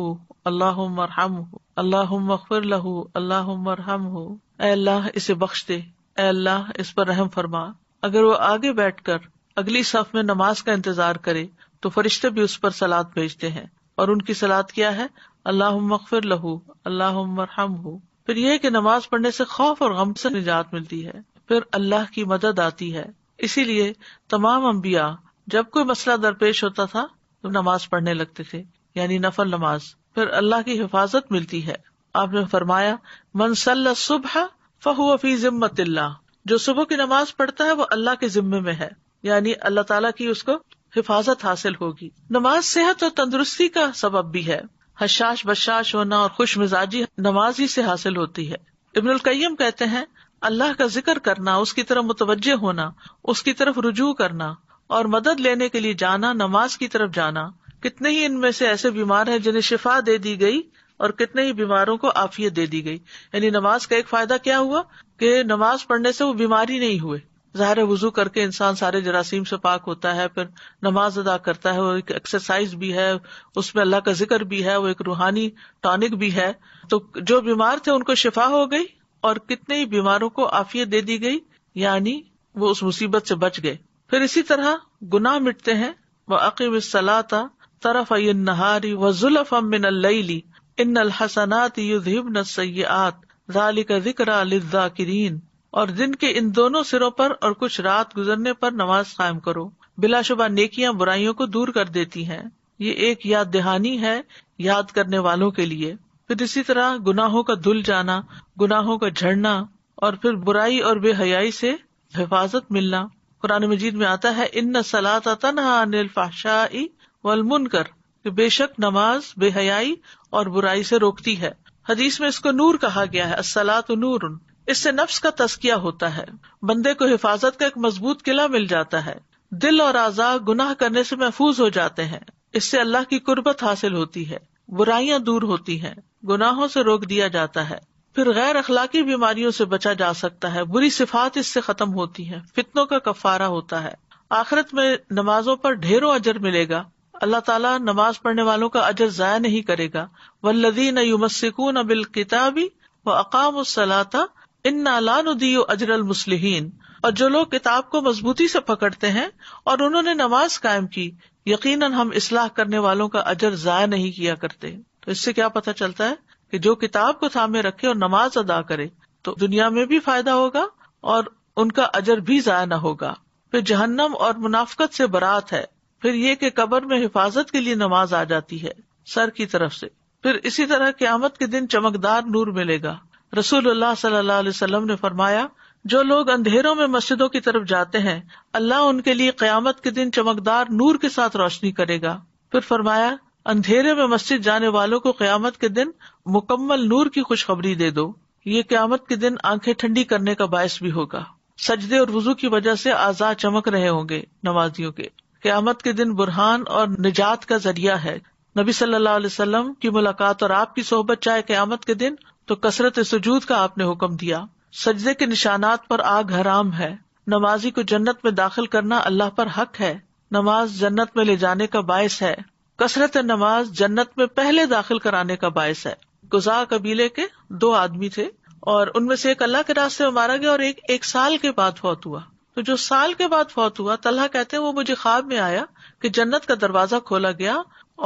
اللہم ارحمہ اللہم اغفر لہ اللہم ارحمہ، اے اللہ اسے بخش دے، اے اللہ اس پر رحم فرما. اگر وہ آگے بیٹھ کر اگلی صف میں نماز کا انتظار کرے تو فرشتے بھی اس پر صلات بھیجتے ہیں، اور ان کی صلات کیا ہے اللہم اغفر لہ اللہم ارحمہ. پھر یہ کہ نماز پڑھنے سے خوف اور غم سے نجات ملتی ہے، پھر اللہ کی مدد آتی ہے. اسی لیے تمام انبیاء جب کوئی مسئلہ درپیش ہوتا تھا تو نماز پڑھنے لگتے تھے، یعنی نفل نماز، پھر اللہ کی حفاظت ملتی ہے. آپ نے فرمایا من صلی الصبح فہو فی ذمۃ اللہ، جو صبح کی نماز پڑھتا ہے وہ اللہ کے ذمے میں ہے، یعنی اللہ تعالیٰ کی اس کو حفاظت حاصل ہوگی. نماز صحت اور تندرستی کا سبب بھی ہے، حشاش بشاش ہونا اور خوش مزاجی نماز ہی سے حاصل ہوتی ہے. ابن القیم کہتے ہیں اللہ کا ذکر کرنا، اس کی طرف متوجہ ہونا، اس کی طرف رجوع کرنا اور مدد لینے کے لیے جانا، نماز کی طرف جانا. کتنے ہی ان میں سے ایسے بیمار ہیں جنہیں شفا دے دی گئی اور کتنے ہی بیماروں کو عافیت دے دی گئی. یعنی نماز کا ایک فائدہ کیا ہوا کہ نماز پڑھنے سے وہ بیماری نہیں ہوئے. ظاہر وضو کر کے انسان سارے جراثیم سے پاک ہوتا ہے، پھر نماز ادا کرتا ہے، وہ ایک ایکسرسائز بھی ہے، اس میں اللہ کا ذکر بھی ہے، وہ ایک روحانی ٹانک بھی ہے. تو جو بیمار تھے ان کو شفا ہو گئی اور کتنے ہی بیماروں کو عافیت دے دی گئی، یعنی وہ اس مصیبت سے بچ گئے. پھر اسی طرح گناہ مٹتے ہیں. وَأَقِمِ الصَّلَاةَ طَرَفَيِ النَّهَارِ وَزُلَفًا مِّنَ اللَّيْلِ إِنَّ الْحَسَنَاتِ يُذْهِبْنَ السَّيِّئَاتِ ذَلِكَ ذِكْرَىٰ لِلذَّاكِرِينَ، اور دن کے ان دونوں سروں پر اور کچھ رات گزرنے پر نماز قائم کرو، بلا شبہ نیکیاں برائیوں کو دور کر دیتی ہیں. یہ ایک یاد دہانی ہے یاد کرنے والوں کے لیے. پھر اسی طرح گناہوں کا دھل جانا، گناہوں کا جھڑنا، اور پھر برائی اور بے حیائی سے حفاظت ملنا. قرآن مجید میں آتا ہے ان الصلاۃ تنہی عن الفحشاء والمنکر، کہ بے شک نماز بے حیائی اور برائی سے روکتی ہے. حدیث میں اس کو نور کہا گیا ہے، الصلاۃ نور. اس سے نفس کا تزکیہ ہوتا ہے، بندے کو حفاظت کا ایک مضبوط قلعہ مل جاتا ہے. دل اور اعضاء گناہ کرنے سے محفوظ ہو جاتے ہیں، اس سے اللہ کی قربت حاصل ہوتی ہے، برائیاں دور ہوتی ہیں، گناہوں سے روک دیا جاتا ہے. پھر غیر اخلاقی بیماریوں سے بچا جا سکتا ہے، بری صفات اس سے ختم ہوتی ہیں، فتنوں کا کفارہ ہوتا ہے. آخرت میں نمازوں پر ڈھیروں اجر ملے گا. اللہ تعالیٰ نماز پڑھنے والوں کا اجر ضائع نہیں کرے گا. والذین یمسکون بالکتاب واقاموا الصلاۃ انا لا نضیع اجر المصلحین. اور جو لوگ کتاب کو مضبوطی سے پکڑتے ہیں اور انہوں نے نماز قائم کی، یقیناً ہم اصلاح کرنے والوں کا اجر ضائع نہیں کیا کرتے. تو اس سے کیا پتہ چلتا ہے کہ جو کتاب کو تھامے رکھے اور نماز ادا کرے تو دنیا میں بھی فائدہ ہوگا اور ان کا اجر بھی ضائع نہ ہوگا. پھر جہنم اور منافقت سے برات ہے. پھر یہ کہ قبر میں حفاظت کے لیے نماز آ جاتی ہے سر کی طرف سے. پھر اسی طرح قیامت کے دن چمکدار نور ملے گا. رسول اللہ صلی اللہ علیہ وسلم نے فرمایا، جو لوگ اندھیروں میں مسجدوں کی طرف جاتے ہیں اللہ ان کے لیے قیامت کے دن چمکدار نور کے ساتھ روشنی کرے گا. پھر فرمایا، اندھیرے میں مسجد جانے والوں کو قیامت کے دن مکمل نور کی خوشخبری دے دو. یہ قیامت کے دن آنکھیں ٹھنڈی کرنے کا باعث بھی ہوگا. سجدے اور وضو کی وجہ سے اعضاء چمک رہے ہوں گے نمازیوں کے. قیامت کے دن برہان اور نجات کا ذریعہ ہے. نبی صلی اللہ علیہ وسلم کی ملاقات اور آپ کی صحبت چاہے قیامت کے دن تو کثرت سجود کا آپ نے حکم دیا. سجدے کے نشانات پر آگ حرام ہے. نمازی کو جنت میں داخل کرنا اللہ پر حق ہے. نماز جنت میں لے جانے کا باعث ہے. کثرت نماز جنت میں پہلے داخل کرانے کا باعث ہے. قزاع قبیلے کے 2 آدمی تھے اور ان میں سے ایک اللہ کے راستے میں مارا گیا اور ایک سال کے بعد فوت ہوا. تو جو سال کے بعد فوت ہوا، طلحہ کہتے ہیں وہ مجھے خواب میں آیا کہ جنت کا دروازہ کھولا گیا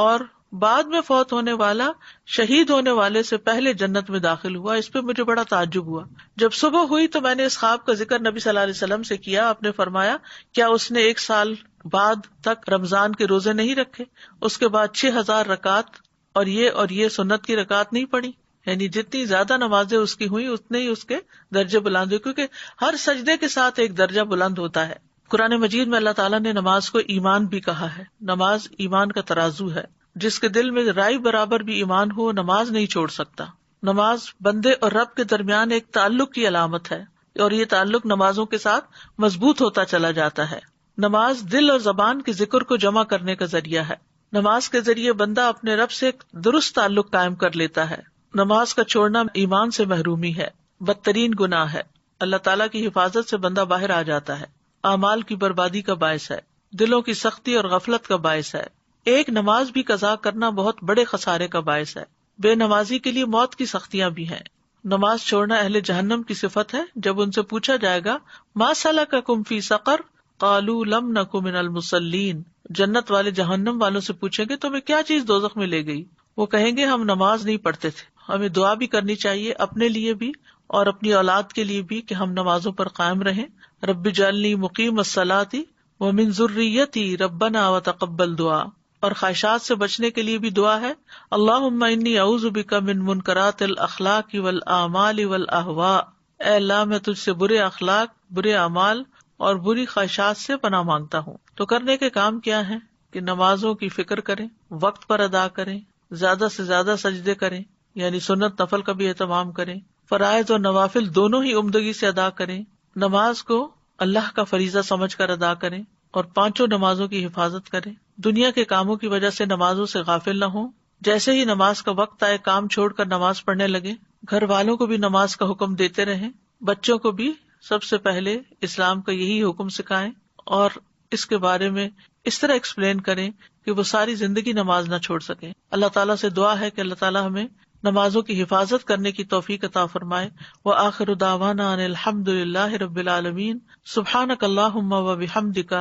اور بعد میں فوت ہونے والا شہید ہونے والے سے پہلے جنت میں داخل ہوا. اس پہ مجھے بڑا تعجب ہوا. جب صبح ہوئی تو میں نے اس خواب کا ذکر نبی صلی اللہ علیہ وسلم سے کیا. آپ نے فرمایا، کیا اس نے 1 سال بعد تک رمضان کے روزے نہیں رکھے، اس کے بعد 6000 رکعت اور یہ سنت کی رکعت نہیں پڑھی؟ یعنی جتنی زیادہ نمازیں اس کی ہوئی اتنے ہی اس کے درجے بلند ہوئے، کیونکہ ہر سجدے کے ساتھ ایک درجہ بلند ہوتا ہے. قرآن مجید میں اللہ تعالیٰ نے نماز کو ایمان بھی کہا ہے. نماز ایمان کا ترازو ہے. جس کے دل میں رائی برابر بھی ایمان ہو نماز نہیں چھوڑ سکتا. نماز بندے اور رب کے درمیان ایک تعلق کی علامت ہے اور یہ تعلق نمازوں کے ساتھ مضبوط ہوتا چلا جاتا ہے. نماز دل اور زبان کے ذکر کو جمع کرنے کا ذریعہ ہے. نماز کے ذریعے بندہ اپنے رب سے ایک درست تعلق قائم کر لیتا ہے. نماز کا چھوڑنا ایمان سے محرومی ہے، بدترین گناہ ہے. اللہ تعالیٰ کی حفاظت سے بندہ باہر آ جاتا ہے. اعمال کی بربادی کا باعث ہے، دلوں کی سختی اور غفلت کا باعث ہے. ایک نماز بھی قضا کرنا بہت بڑے خسارے کا باعث ہے. بے نمازی کے لیے موت کی سختیاں بھی ہیں. نماز چھوڑنا اہل جہنم کی صفت ہے. جب ان سے پوچھا جائے گا ما سلککم فی سقر قالوا لم نک من المصلین، جنت والے جہنم والوں سے پوچھیں گے تمہیں کیا چیز دوزخ میں لے گئی؟ وہ کہیں گے ہم نماز نہیں پڑھتے تھے. ہمیں دعا بھی کرنی چاہیے اپنے لیے بھی اور اپنی اولاد کے لیے بھی کہ ہم نمازوں پر قائم رہیں. رب اجعلنی مقیم الصلاۃ ومن ذریتی ربنا وتقبل دعا. اور خواہشات سے بچنے کے لیے بھی دعا ہے، اللہم انی اعوذ بک من منکرات الاخلاق والاعمال والاہواء. اے اللہ میں تجھ سے برے اخلاق، برے اعمال اور بری خواہشات سے پناہ مانگتا ہوں. تو کرنے کے کام کیا ہیں کہ نمازوں کی فکر کریں، وقت پر ادا کریں، زیادہ سے زیادہ سجدے کریں، یعنی سنت نفل کا بھی اہتمام کریں، فرائض اور نوافل دونوں ہی عمدگی سے ادا کریں. نماز کو اللہ کا فریضہ سمجھ کر ادا کریں اور 5 نمازوں کی حفاظت کریں. دنیا کے کاموں کی وجہ سے نمازوں سے غافل نہ ہوں. جیسے ہی نماز کا وقت آئے کام چھوڑ کر نماز پڑھنے لگے. گھر والوں کو بھی نماز کا حکم دیتے رہیں. بچوں کو بھی سب سے پہلے اسلام کا یہی حکم سکھائیں اور اس کے بارے میں اس طرح ایکسپلین کریں کہ وہ ساری زندگی نماز نہ چھوڑ سکیں. اللہ تعالیٰ سے دعا ہے کہ اللہ تعالیٰ ہمیں نمازوں کی حفاظت کرنے کی توفیق عطا فرمائے. وآخر دعوانا ان الحمد للہ رب العالمین. سبحانک اللہم وبحمدک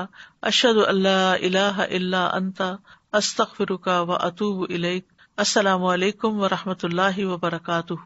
اشہد ان لا الہ الا انت استغفرک واتوب الیک. السلام علیکم ورحمۃ اللہ وبرکاتہ.